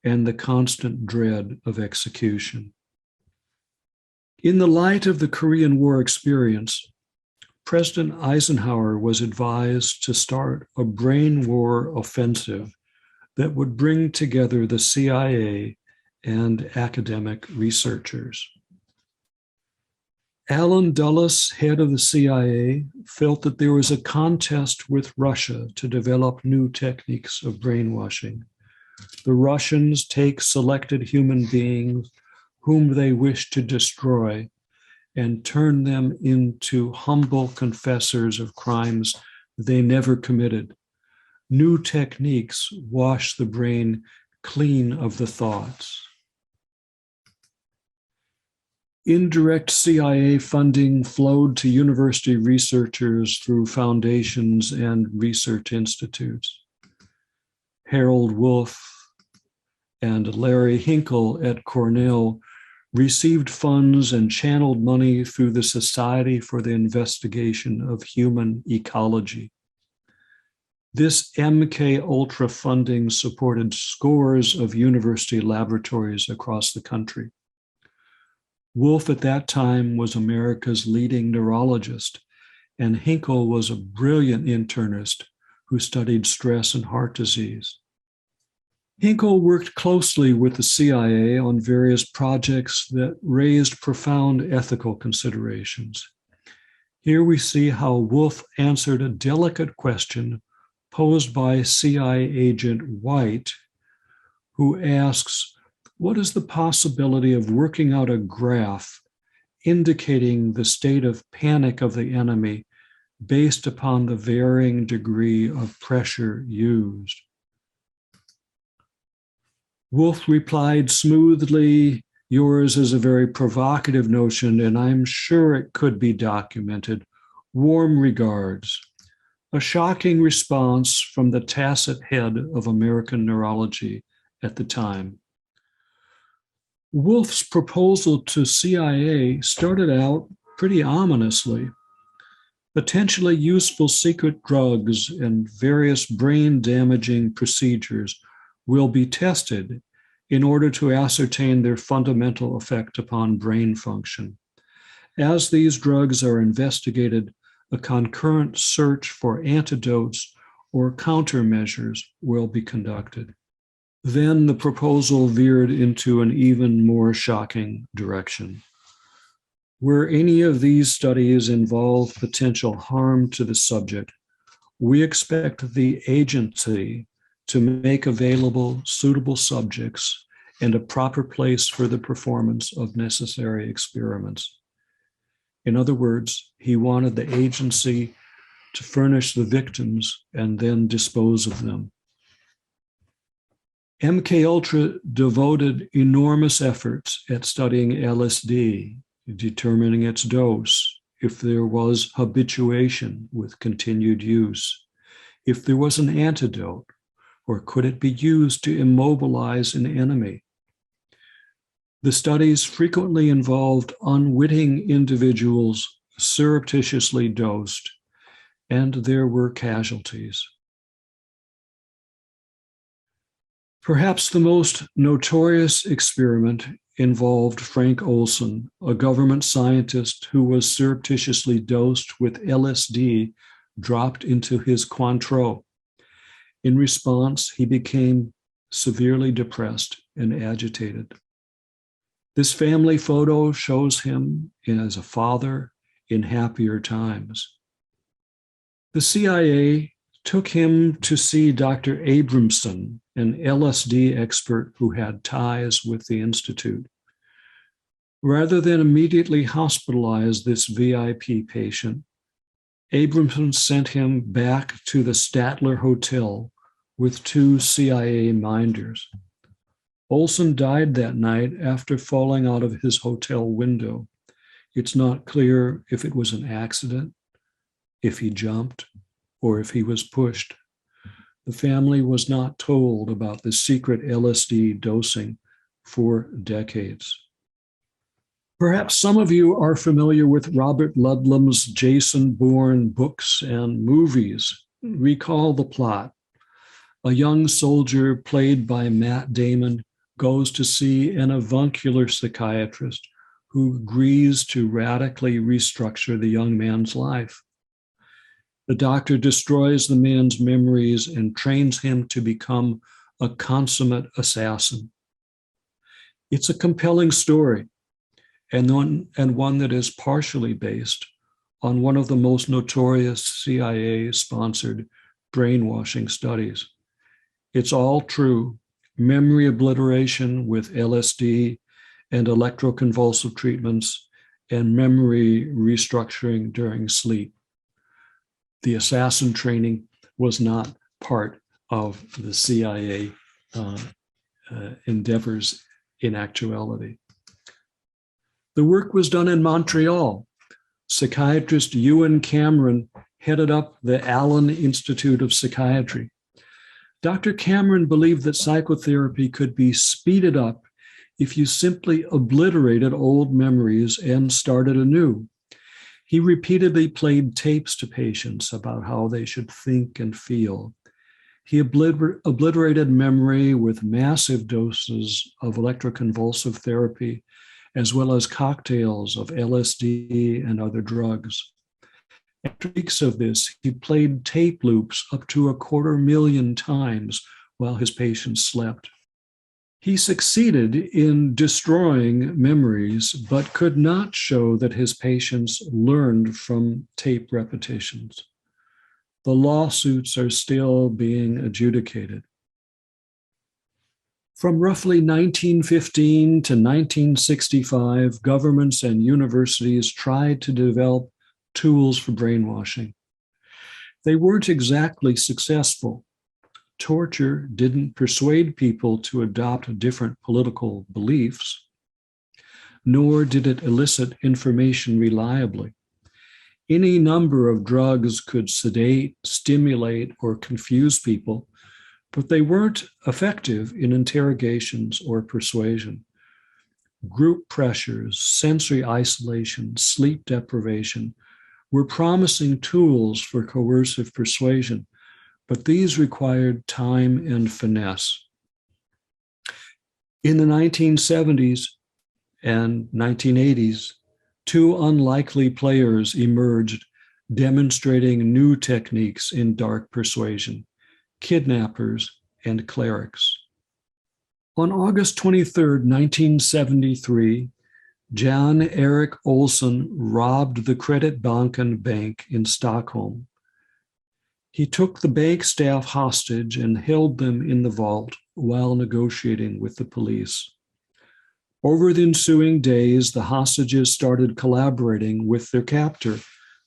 and the constant dread of execution. In the light of the Korean War experience, President Eisenhower was advised to start a brain war offensive that would bring together the CIA and academic researchers. Allen Dulles, head of the CIA, felt that there was a contest with Russia to develop new techniques of brainwashing. The Russians take selected human beings whom they wish to destroy and turn them into humble confessors of crimes they never committed. New techniques wash the brain clean of the thoughts. Indirect CIA funding flowed to university researchers through foundations and research institutes. Harold Wolff and Larry Hinkle at Cornell received funds and channeled money through the Society for the Investigation of Human Ecology. This MK Ultra funding supported scores of university laboratories across the country. Wolff at that time was America's leading neurologist, and Hinkle was a brilliant internist who studied stress and heart disease. Hinkle worked closely with the CIA on various projects that raised profound ethical considerations. Here we see how Wolff answered a delicate question posed by CIA agent White, who asks, what is the possibility of working out a graph indicating the state of panic of the enemy based upon the varying degree of pressure used? Wolf replied smoothly, yours is a very provocative notion, and I'm sure it could be documented. Warm regards. A shocking response from the tacit head of American neurology at the time. Wolf's proposal to CIA started out pretty ominously. Potentially useful secret drugs and various brain-damaging procedures will be tested in order to ascertain their fundamental effect upon brain function. As these drugs are investigated, a concurrent search for antidotes or countermeasures will be conducted. Then the proposal veered into an even more shocking direction. Where any of these studies involve potential harm to the subject, we expect the agency to make available suitable subjects and a proper place for the performance of necessary experiments. In other words, he wanted the agency to furnish the victims and then dispose of them. MKUltra devoted enormous efforts at studying LSD, determining its dose, if there was habituation with continued use, if there was an antidote, or could it be used to immobilize an enemy? The studies frequently involved unwitting individuals surreptitiously dosed, and there were casualties. Perhaps the most notorious experiment involved Frank Olson, a government scientist who was surreptitiously dosed with LSD dropped into his Cointreau. In response, he became severely depressed and agitated. This family photo shows him as a father in happier times. The CIA took him to see Dr. Abramson, an LSD expert who had ties with the Institute. Rather than immediately hospitalize this VIP patient, Abramson sent him back to the Statler Hotel with 2 CIA minders. Olson died that night after falling out of his hotel window. It's not clear if it was an accident, if he jumped, or if he was pushed. The family was not told about the secret LSD dosing for decades. Perhaps some of you are familiar with Robert Ludlum's Jason Bourne books and movies. Recall the plot. A young soldier played by Matt Damon goes to see an avuncular psychiatrist who agrees to radically restructure the young man's life. The doctor destroys the man's memories and trains him to become a consummate assassin. It's a compelling story, and one that is partially based on one of the most notorious CIA-sponsored brainwashing studies. It's all true. Memory obliteration with LSD and electroconvulsive treatments and memory restructuring during sleep. The assassin training was not part of the CIA endeavors in actuality. The work was done in Montreal. Psychiatrist Ewan Cameron headed up the Allen Institute of Psychiatry. Dr. Cameron believed that psychotherapy could be speeded up if you simply obliterated old memories and started anew. He repeatedly played tapes to patients about how they should think and feel. He obliterated memory with massive doses of electroconvulsive therapy, as well as cocktails of LSD and other drugs. After weeks of this, he played tape loops up to 250,000 times while his patients slept. He succeeded in destroying memories, but could not show that his patients learned from tape repetitions. The lawsuits are still being adjudicated. From roughly 1915 to 1965, governments and universities tried to develop tools for brainwashing. They weren't exactly successful. Torture didn't persuade people to adopt different political beliefs, nor did it elicit information reliably. Any number of drugs could sedate, stimulate, or confuse people, but they weren't effective in interrogations or persuasion. Group pressures, sensory isolation, sleep deprivation were promising tools for coercive persuasion, but these required time and finesse. In the 1970s and 1980s, two unlikely players emerged demonstrating new techniques in dark persuasion: kidnappers and clerics. On August 23, 1973, Jan Erik Olsson robbed the Kreditbanken Bank in Stockholm. He took the bank staff hostage and held them in the vault while negotiating with the police. Over the ensuing days, the hostages started collaborating with their captor,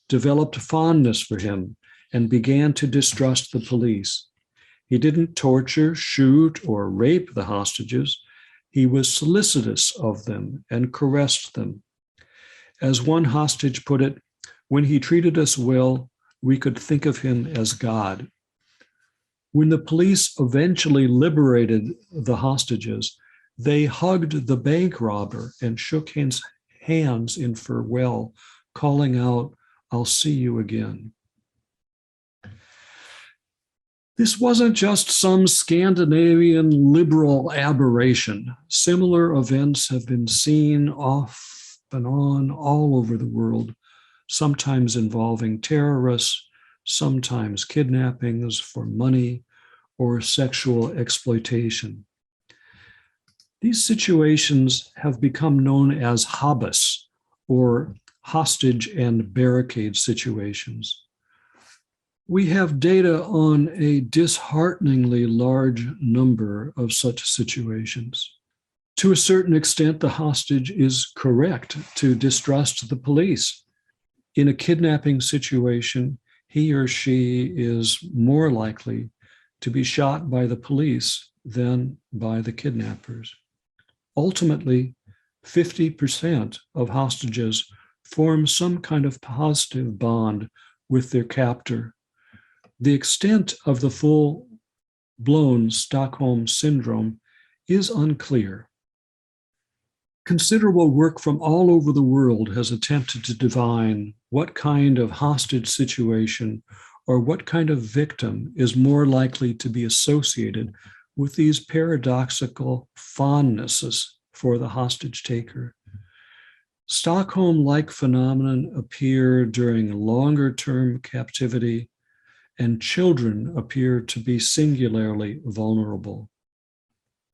developed fondness for him, and began to distrust the police. He didn't torture, shoot, or rape the hostages. He was solicitous of them and caressed them. As one hostage put it, when he treated us well, we could think of him as God. When the police eventually liberated the hostages, they hugged the bank robber and shook hands in farewell, calling out, "I'll see you again." This wasn't just some Scandinavian liberal aberration. Similar events have been seen off and on all over the world, sometimes involving terrorists, sometimes kidnappings for money or sexual exploitation. These situations have become known as habas, or hostage and barricade situations. We have data on a dishearteningly large number of such situations. To a certain extent, the hostage is correct to distrust the police. In a kidnapping situation, he or she is more likely to be shot by the police than by the kidnappers. Ultimately, 50% of hostages form some kind of positive bond with their captor. The extent of the full-blown Stockholm Syndrome is unclear. Considerable work from all over the world has attempted to divine what kind of hostage situation or what kind of victim is more likely to be associated with these paradoxical fondnesses for the hostage taker. Stockholm-like phenomenon appear during longer-term captivity, and children appear to be singularly vulnerable.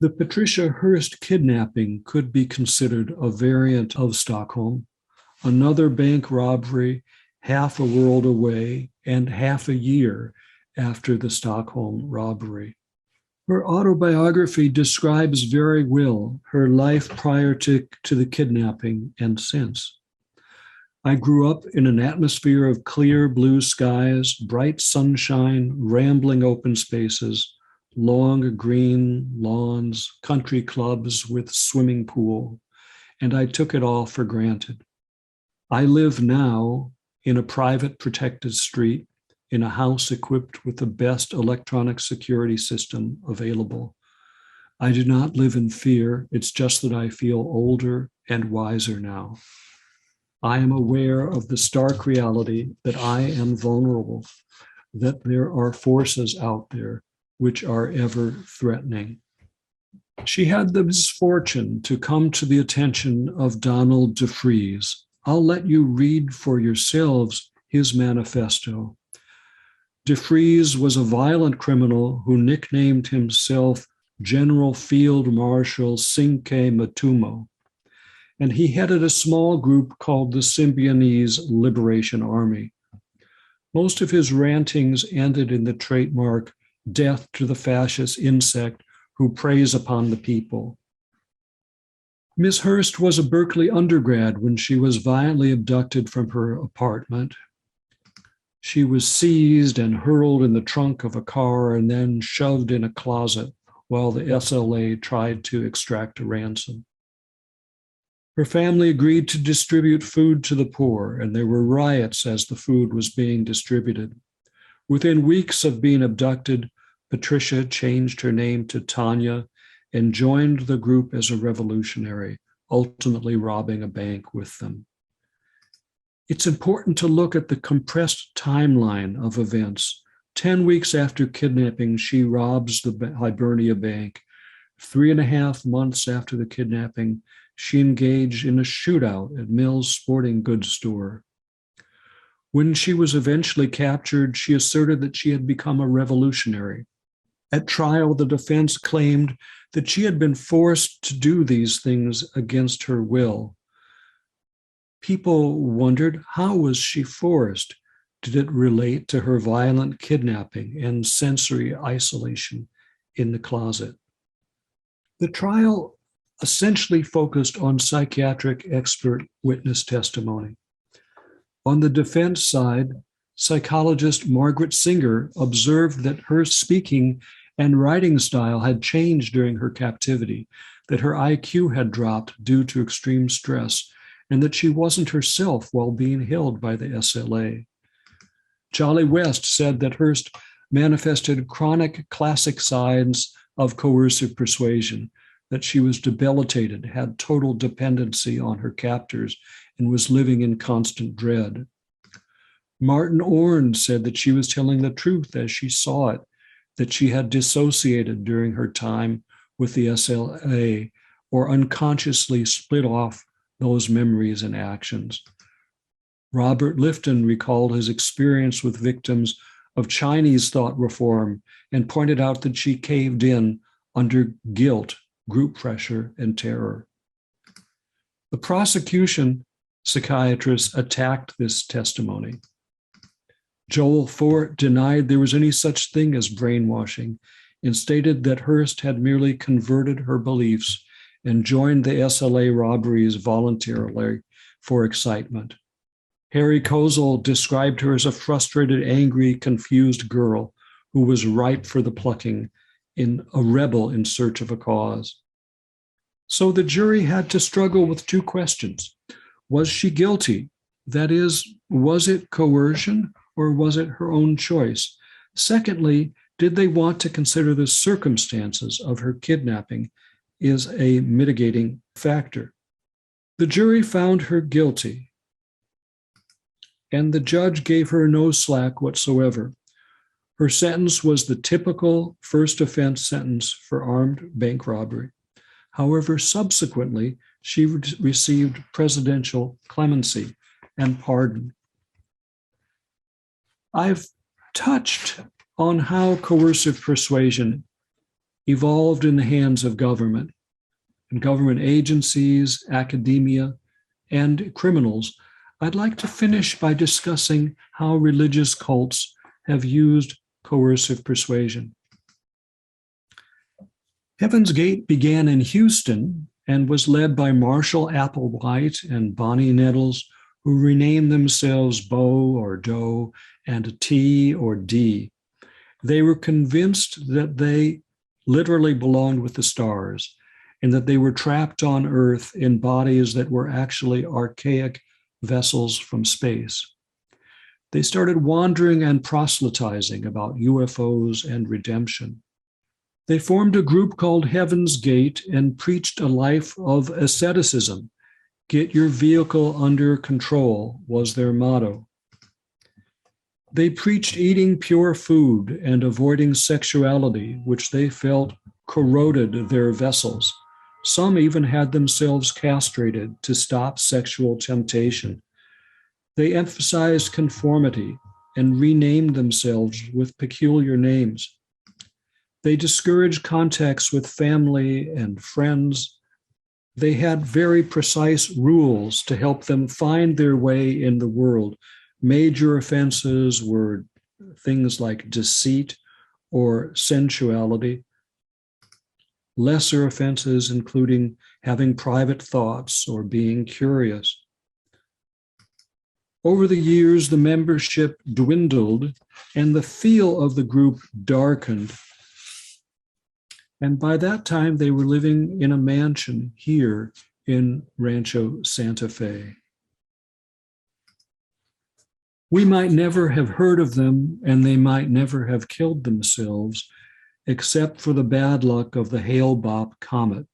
The Patricia Hearst kidnapping could be considered a variant of Stockholm, another bank robbery half a world away and half a year after the Stockholm robbery. Her autobiography describes very well her life prior to the kidnapping and since. I grew up in an atmosphere of clear blue skies, bright sunshine, rambling open spaces, long green lawns, country clubs with swimming pool, and I took it all for granted. I live now in a private protected street, in a house equipped with the best electronic security system available. I do not live in fear. It's just that I feel older and wiser now. I am aware of the stark reality that I am vulnerable, that there are forces out there which are ever threatening. She had the misfortune to come to the attention of Donald DeFries. I'll let you read for yourselves his manifesto. DeFries was a violent criminal who nicknamed himself General Field Marshal Cinque Matumo, and he headed a small group called the Symbionese Liberation Army. Most of his rantings ended in the trademark "death to the fascist insect who preys upon the people. Miss Hurst was a Berkeley undergrad when she was violently abducted from her apartment. She was seized and hurled in the trunk of a car and then shoved in a closet while the SLA tried to extract a ransom. Her family agreed to distribute food to the poor, and there were riots as the food was being distributed. Within weeks of being abducted, Patricia changed her name to Tanya and joined the group as a revolutionary, ultimately robbing a bank with them. It's important to look at the compressed timeline of events. 10 weeks after kidnapping, she robs the Hibernia Bank. 3.5 months after the kidnapping, she engaged in a shootout at Mills Sporting Goods store. When she was eventually captured, she asserted that she had become a revolutionary. At trial, the defense claimed that she had been forced to do these things against her will. People wondered, how was she forced? Did it relate to her violent kidnapping and sensory isolation in the closet? The trial essentially focused on psychiatric expert witness testimony. On the defense side, psychologist Margaret Singer observed that her speaking and writing style had changed during her captivity, that her IQ had dropped due to extreme stress, and that she wasn't herself while being held by the SLA. Jolly West said that Hurst manifested chronic classic signs of coercive persuasion, that she was debilitated, had total dependency on her captors, and was living in constant dread. Martin Orne said that she was telling the truth as she saw it, that she had dissociated during her time with the SLA or unconsciously split off those memories and actions. Robert Lifton recalled his experience with victims of Chinese thought reform and pointed out that she caved in under guilt, group pressure, and terror. The prosecution psychiatrists attacked this testimony. Joel Fort denied there was any such thing as brainwashing and stated that Hurst had merely converted her beliefs and joined the SLA robberies voluntarily for excitement. Harry Kozel described her as a frustrated, angry, confused girl who was ripe for the plucking, in a rebel in search of a cause. So the jury had to struggle with two questions. Was she guilty? That is, was it coercion or was it her own choice? Secondly, did they want to consider the circumstances of her kidnapping as a mitigating factor? The jury found her guilty, and the judge gave her no slack whatsoever. Her sentence was the typical first offense sentence for armed bank robbery. However, subsequently, she received presidential clemency and pardon. I've touched on how coercive persuasion evolved in the hands of government and government agencies, academia, and criminals. I'd like to finish by discussing how religious cults have used coercive persuasion. Heaven's Gate began in Houston and was led by Marshall Applewhite and Bonnie Nettles, who renamed themselves Bo or Doe and T or D. They were convinced that they literally belonged with the stars and that they were trapped on Earth in bodies that were actually archaic vessels from space. They started wandering and proselytizing about UFOs and redemption. They formed a group called Heaven's Gate and preached a life of asceticism. Get your vehicle under control was their motto. They preached eating pure food and avoiding sexuality, which they felt corroded their vessels. Some even had themselves castrated to stop sexual temptation. They emphasized conformity and renamed themselves with peculiar names. They discouraged contacts with family and friends. They had very precise rules to help them find their way in the world. Major offenses were things like deceit or sensuality. lesser offenses, including having private thoughts or being curious. Over the years, the membership dwindled and the feel of the group darkened. And by that time, they were living in a mansion here in Rancho Santa Fe. We might never have heard of them, and they might never have killed themselves, except for the bad luck of the Hale-Bopp comet.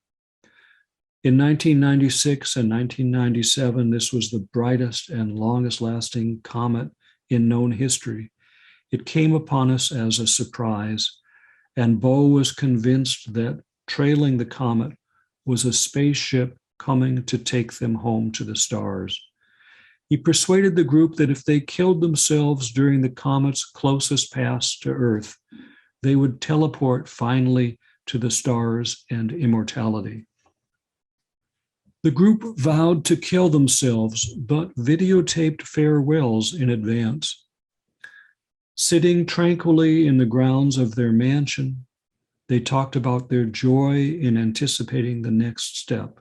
In 1996 and 1997, this was the brightest and longest lasting comet in known history. It came upon us as a surprise, and Bo was convinced that trailing the comet was a spaceship coming to take them home to the stars. He persuaded the group that if they killed themselves during the comet's closest pass to Earth, they would teleport finally to the stars and immortality. The group vowed to kill themselves, but videotaped farewells in advance. Sitting tranquilly in the grounds of their mansion, they talked about their joy in anticipating the next step.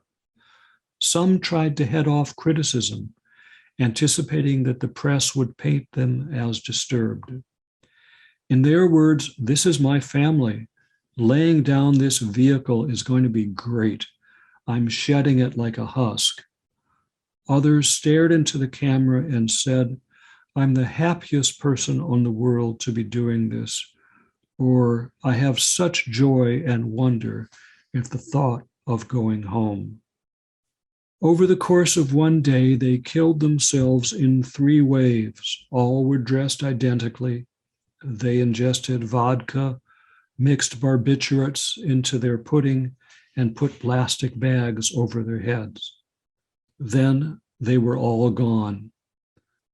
Some tried to head off criticism, anticipating that the press would paint them as disturbed. In their words, "This is my family. Laying down this vehicle is going to be great. I'm shedding it like a husk." Others stared into the camera and said, "I'm the happiest person on the world to be doing this," or "I have such joy and wonder at the thought of going home." Over the course of one day, they killed themselves in 3 waves. All were dressed identically. They ingested vodka, mixed barbiturates into their pudding, and put plastic bags over their heads. Then they were all gone.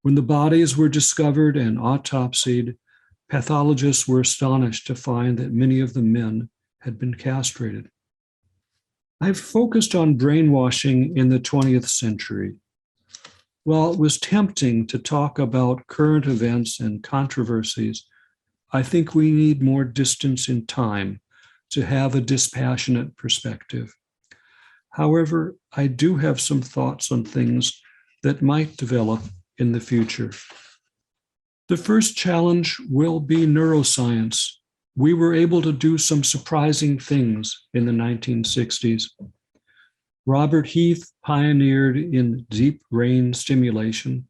When the bodies were discovered and autopsied, pathologists were astonished to find that many of the men had been castrated. I've focused on brainwashing in the 20th century. While it was tempting to talk about current events and controversies, I think we need more distance in time to have a dispassionate perspective. However, I do have some thoughts on things that might develop in the future. The first challenge will be neuroscience. We were able to do some surprising things in the 1960s. Robert Heath pioneered in deep brain stimulation,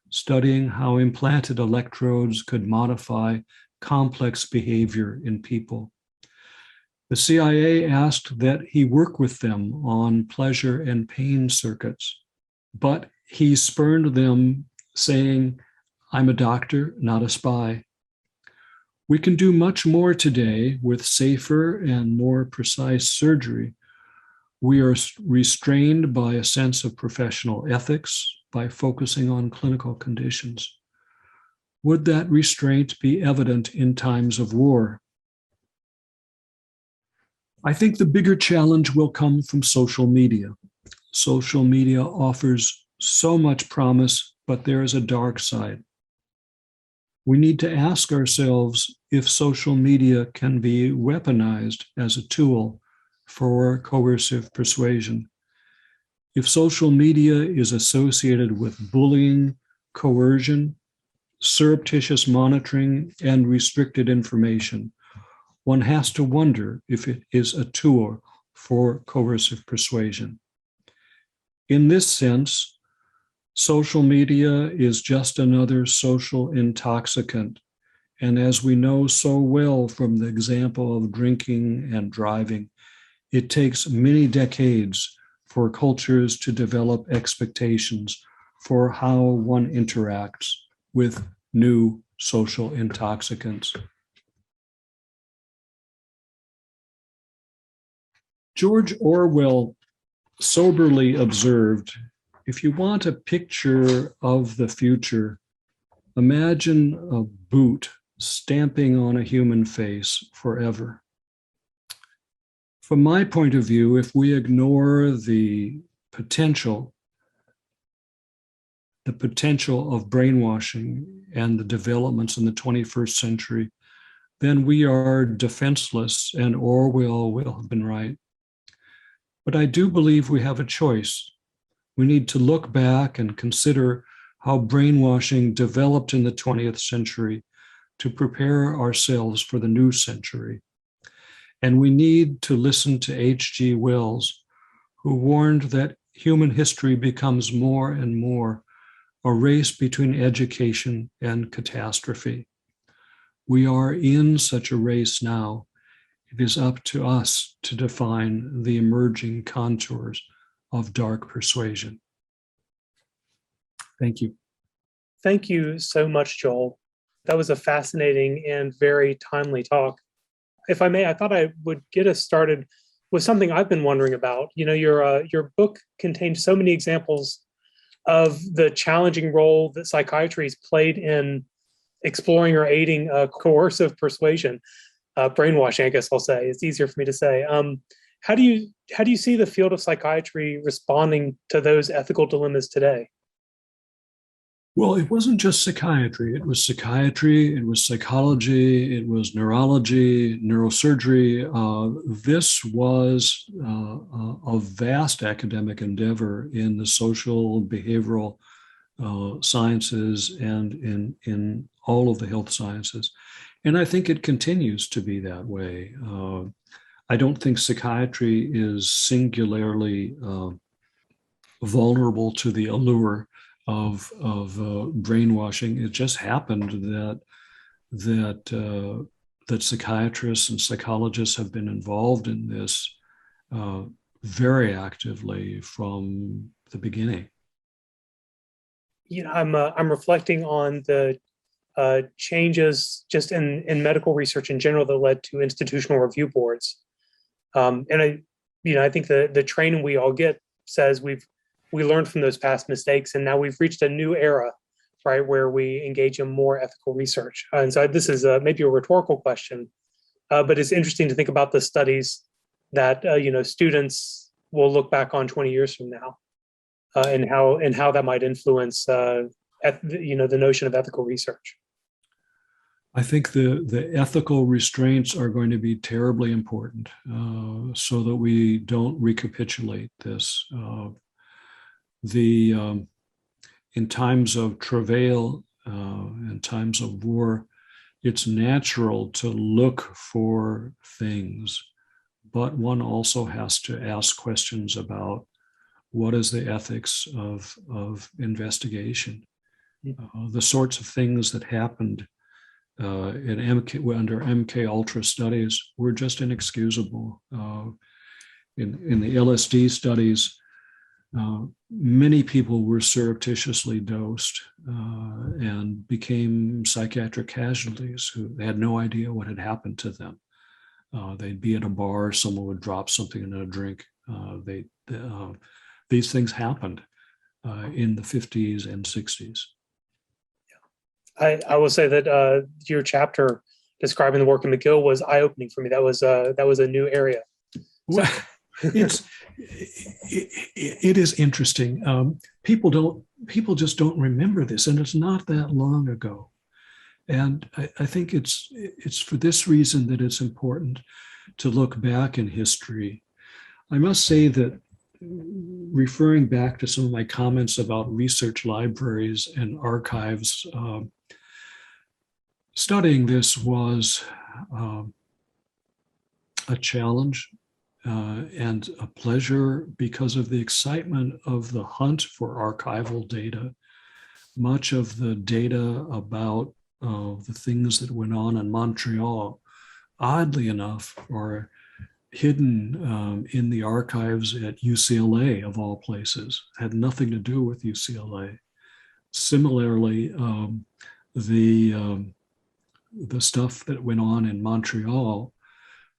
studying how implanted electrodes could modify complex behavior in people. The CIA asked that he work with them on pleasure and pain circuits, but he spurned them, saying, "I'm a doctor, not a spy." We can do much more today with safer and more precise surgery. We are restrained by a sense of professional ethics by focusing on clinical conditions. Would that restraint be evident in times of war? I think the bigger challenge will come from social media. Social media offers so much promise, but there is a dark side. We need to ask ourselves if social media can be weaponized as a tool for coercive persuasion. If social media is associated with bullying, coercion, surreptitious monitoring, and restricted information, one has to wonder if it is a tool for coercive persuasion. In this sense, social media is just another social intoxicant. And as we know so well from the example of drinking and driving, it takes many decades for cultures to develop expectations for how one interacts with new social intoxicants. George Orwell soberly observed, "If you want a picture of the future, imagine a boot stamping on a human face forever." From my point of view, if we ignore the potential of brainwashing and the developments in the 21st century, then we are defenseless, and Orwell will have been right. But I do believe we have a choice. We need to look back and consider how brainwashing developed in the 20th century to prepare ourselves for the new century. And we need to listen to H.G. Wells, who warned that human history becomes more and more a race between education and catastrophe. We are in such a race now. It is up to us to define the emerging contours of dark persuasion. Thank you. Thank you so much, Joel. That was a fascinating and very timely talk. If I may, I thought I would get us started with something I've been wondering about. You know, your book contains so many examples of the challenging role that psychiatry has played in exploring or aiding coercive persuasion, brainwashing, I guess I'll say. It's easier for me to say. How do you see the field of psychiatry responding to those ethical dilemmas today? Well, it wasn't just psychiatry. It was psychiatry, it was psychology, it was neurology, neurosurgery. This was a vast academic endeavor in the social and behavioral sciences and in all of the health sciences. And I think it continues to be that way. I don't think psychiatry is singularly vulnerable to the allure of brainwashing. It just happened that psychiatrists and psychologists have been involved in this very actively from the beginning. You know, I'm reflecting on the changes just in medical research in general that led to institutional review boards, and I think the training we all get says we learned from those past mistakes, and now we've reached a new era, right, where we engage in more ethical research. And so this is maybe a rhetorical question, but it's interesting to think about the studies that students will look back on 20 years from now, and how that might influence the notion of ethical research. I think the ethical restraints are going to be terribly important, so that we don't recapitulate this. In times of travail, in times of war, it's natural to look for things, but one also has to ask questions about what is the ethics of investigation. The sorts of things that happened under MK Ultra studies were just inexcusable. In the LSD studies, many people were surreptitiously dosed and became psychiatric casualties who had no idea what had happened to them. They'd be at a bar, someone would drop something in a drink. These things happened in the 50s and 60s. I will say that your chapter describing the work in McGill was eye-opening for me. That was a new area. Well, it is interesting. People just don't remember this, and it's not that long ago. And I think it's for this reason that it's important to look back in history. I must say that, referring back to some of my comments about research libraries and archives, studying this was a challenge and a pleasure because of the excitement of the hunt for archival data. Much of the data about the things that went on in Montreal, oddly enough, are hidden in the archives at UCLA, of all places. Had nothing to do with UCLA. Similarly, the stuff that went on in Montreal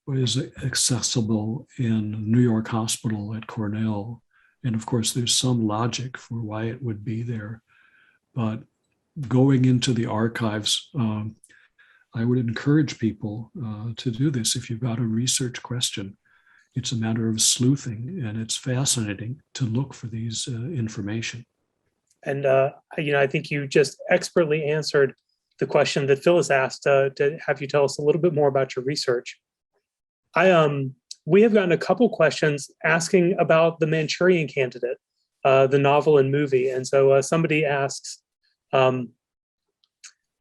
was accessible in New York Hospital at Cornell. And of course, there's some logic for why it would be there. But going into the archives, I would encourage people to do this. If you've got a research question, it's a matter of sleuthing, and it's fascinating to look for these information. And I think you just expertly answered the question that Phyllis asked to have you tell us a little bit more about your research. I we have gotten a couple questions asking about The Manchurian Candidate, the novel and movie. And so somebody asks, could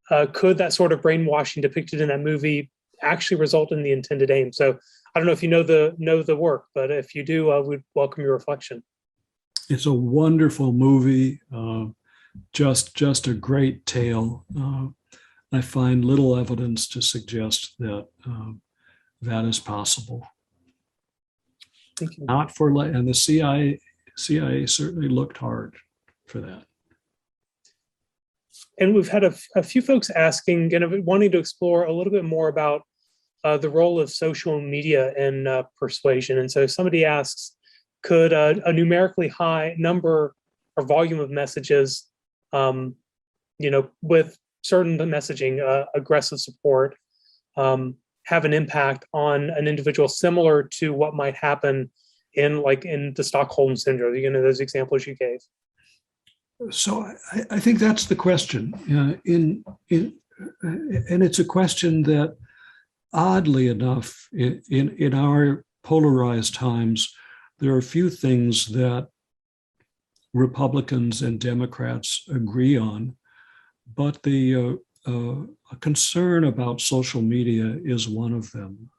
that sort of brainwashing depicted in that movie actually result in the intended aim? So I don't know if you know the work, but if you do, I would welcome your reflection. It's a wonderful movie, just a great tale. I find little evidence to suggest that that is possible. Thank you. Not for, and the CIA certainly looked hard for that. And we've had a few folks asking and wanting to explore a little bit more about the role of social media in persuasion. And so somebody asks, could a numerically high number or volume of messages, with certain messaging, aggressive support, have an impact on an individual similar to what might happen in the Stockholm syndrome, those examples you gave? So I think that's the question. And it's a question that, oddly enough, in our polarized times, there are a few things that Republicans and Democrats agree on, but the a concern about social media is one of them.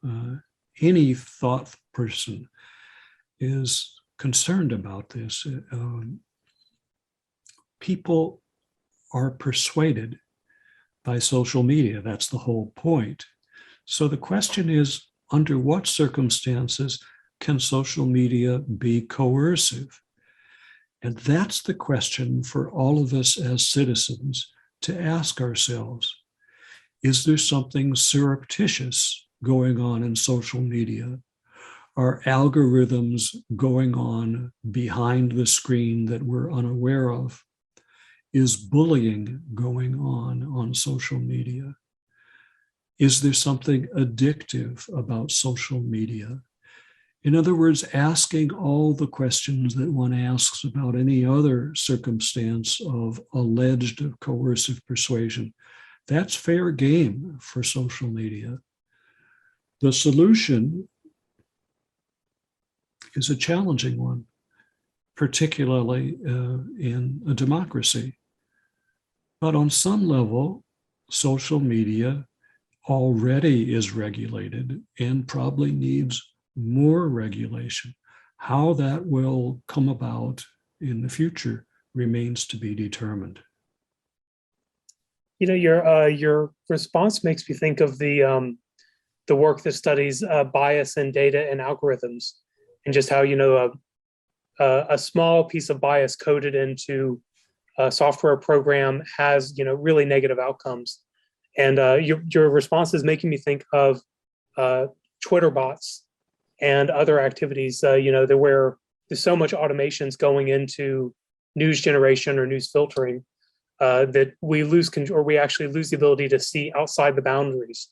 Any thoughtful person is concerned about this. People are persuaded by social media. That's the whole point. So the question is, under what circumstances can social media be coercive? And that's the question for all of us as citizens to ask ourselves. Is there something surreptitious going on in social media? Are algorithms going on behind the screen that we're unaware of? Is bullying going on social media? Is there something addictive about social media? In other words, asking all the questions that one asks about any other circumstance of alleged coercive persuasion, that's fair game for social media. The solution is a challenging one, particularly in a democracy. But on some level, social media already is regulated and probably needs more regulation. How that will come about in the future remains to be determined. Your response makes me think of the work that studies bias in data and algorithms, and just how a small piece of bias coded into a software program has really negative outcomes. And your response is making me think of Twitter bots and other activities, where there's so much automations going into news generation or news filtering that we lose control, or we actually lose the ability to see outside the boundaries.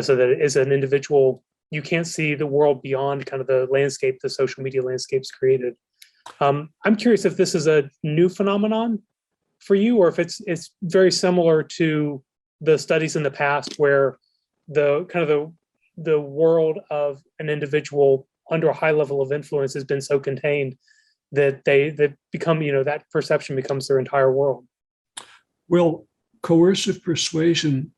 So that as an individual, you can't see the world beyond kind of the landscape the social media landscape's created. I'm curious if this is a new phenomenon for you, or if it's very similar to the studies in the past where the world of an individual under a high level of influence has been so contained that they become, that perception becomes their entire world. Well, coercive persuasion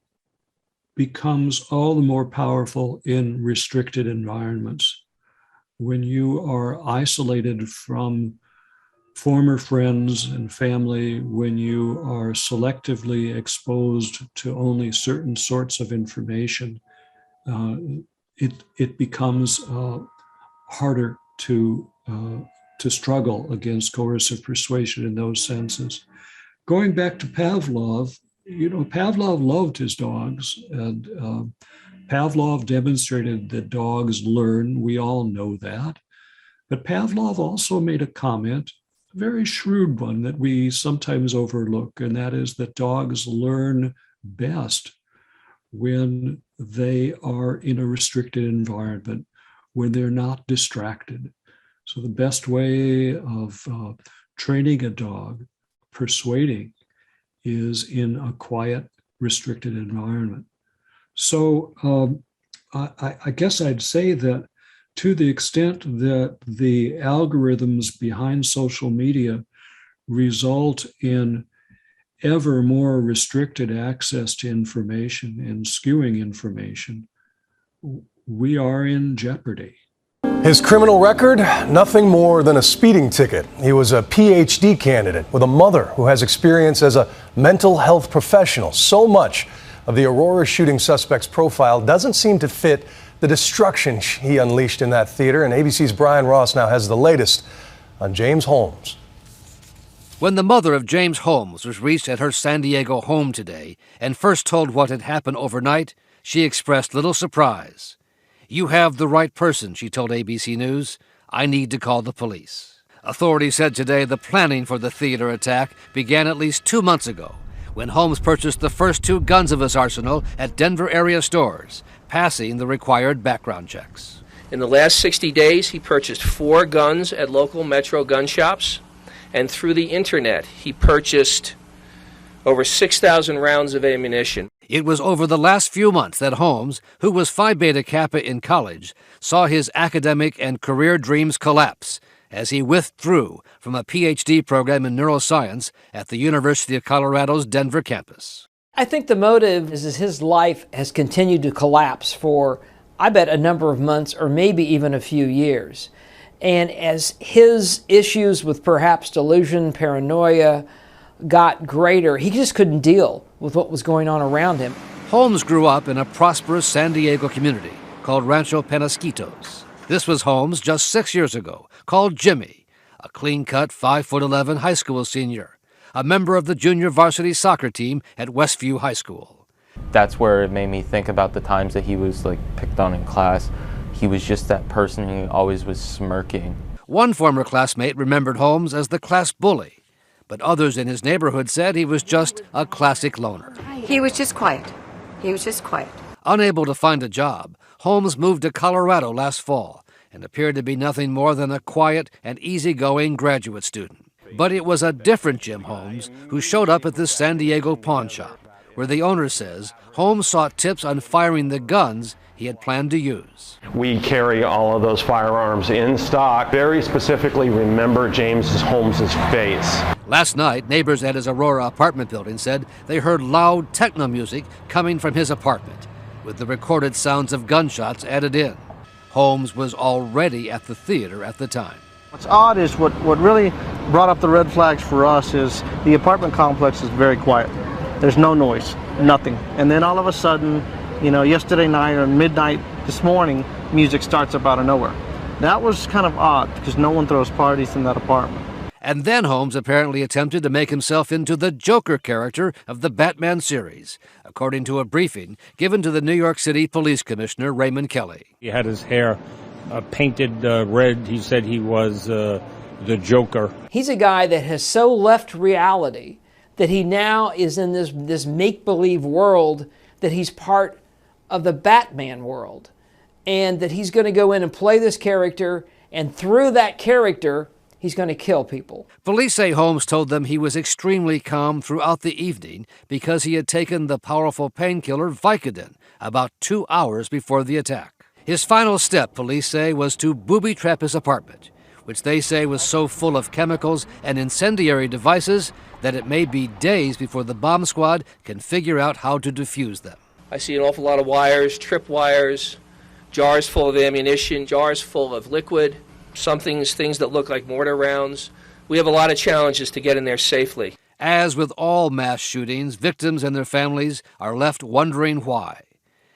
becomes all the more powerful in restricted environments. When you are isolated from former friends and family, when you are selectively exposed to only certain sorts of information, it becomes harder to struggle against coercive persuasion in those senses. Going back to Pavlov, Pavlov loved his dogs, and Pavlov demonstrated that dogs learn. We all know that. But Pavlov also made a comment, a very shrewd one that we sometimes overlook, and that is that dogs learn best when they are in a restricted environment, when they're not distracted. So the best way of training a dog, persuading, is in a quiet, restricted environment. So I guess I'd say that to the extent that the algorithms behind social media result in ever more restricted access to information and skewing information, we are in jeopardy. His criminal record, nothing more than a speeding ticket. He was a PhD candidate with a mother who has experience as a mental health professional. So much of the Aurora shooting suspect's profile doesn't seem to fit the destruction he unleashed in that theater. And ABC's Brian Ross now has the latest on James Holmes. When the mother of James Holmes was reached at her San Diego home today and first told what had happened overnight, she expressed little surprise. "You have the right person," she told ABC News. "I need to call the police." Authorities said today the planning for the theater attack began at least 2 months ago, when Holmes purchased the first 2 guns of his arsenal at Denver area stores, passing the required background checks. In the last 60 days, he purchased 4 guns at local Metro gun shops, and through the internet, he purchased over 6,000 rounds of ammunition. It was over the last few months that Holmes, who was Phi Beta Kappa in college, saw his academic and career dreams collapse as he withdrew from a PhD program in neuroscience at the University of Colorado's Denver campus. I think the motive is his life has continued to collapse for, I bet, a number of months or maybe even a few years. And as his issues with perhaps delusion, paranoia got greater, he just couldn't deal with what was going on around him. Holmes grew up in a prosperous San Diego community called Rancho Penasquitos. This was Holmes just 6 years ago, called Jimmy, a clean-cut 5'11" high school senior, a member of the junior varsity soccer team at Westview High School. That's where it made me think about the times that he was picked on in class. He was just that person who always was smirking. One former classmate remembered Holmes as the class bully, but others in his neighborhood said he was just a classic loner. He was just quiet. He was just quiet. Unable to find a job, Holmes moved to Colorado last fall and appeared to be nothing more than a quiet and easygoing graduate student. But it was a different Jim Holmes who showed up at this San Diego pawn shop, where the owner says Holmes sought tips on firing the guns he had planned to use. We carry all of those firearms in stock. Very specifically remember James Holmes' face. Last night, neighbors at his Aurora apartment building said they heard loud techno music coming from his apartment, with the recorded sounds of gunshots added in. Holmes was already at the theater at the time. What's odd is what really brought up the red flags for us is the apartment complex is very quiet. There's no noise, nothing. And then all of a sudden, yesterday night or midnight this morning, music starts up out of nowhere. That was kind of odd because no one throws parties in that apartment. And then Holmes apparently attempted to make himself into the Joker character of the Batman series, according to a briefing given to the New York City Police Commissioner Raymond Kelly. He had his hair painted red. He said he was the Joker. He's a guy that has so left reality that he now is in this make-believe world that he's part of the Batman world, and that he's going to go in and play this character, and through that character, he's going to kill people. Police say Holmes told them he was extremely calm throughout the evening because he had taken the powerful painkiller Vicodin about 2 hours before the attack. His final step, police say, was to booby-trap his apartment, which they say was so full of chemicals and incendiary devices that it may be days before the bomb squad can figure out how to defuse them. I see an awful lot of wires, trip wires, jars full of ammunition, jars full of liquid, things that look like mortar rounds. We have a lot of challenges to get in there safely. As with all mass shootings, victims and their families are left wondering why.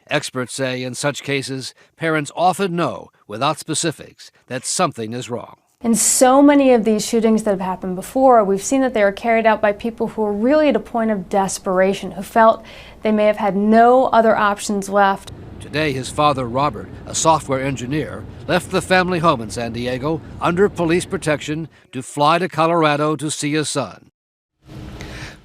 Experts say in such cases, parents often know, without specifics, that something is wrong. In so many of these shootings that have happened before, we've seen that they are carried out by people who are really at a point of desperation, who felt they may have had no other options left. Today, his father, Robert, a software engineer, left the family home in San Diego under police protection to fly to Colorado to see his son.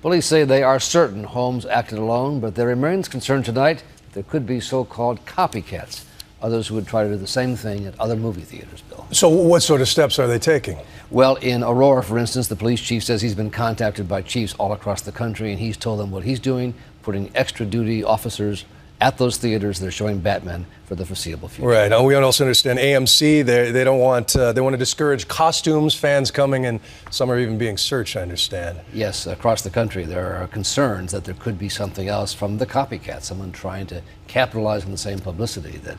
Police say they are certain Holmes acted alone, but there remains concern tonight there could be so-called copycats, others who would try to do the same thing at other movie theaters, Bill. So what sort of steps are they taking? Well, in Aurora, for instance, the police chief says he's been contacted by chiefs all across the country, and he's told them what he's doing, putting extra duty officers at those theaters that are showing Batman for the foreseeable future. Right. And we also understand AMC, they don't want, they want to discourage costumes, fans coming, and some are even being searched, I understand. Yes, across the country there are concerns that there could be something else from the copycat, someone trying to capitalize on the same publicity that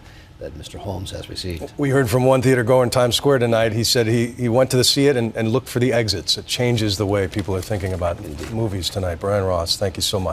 Mr. Holmes has received. We heard from one theater goer in Times Square tonight. He said he went to see it and looked for the exits. It changes the way people are thinking about movies tonight. Brian Ross, thank you so much.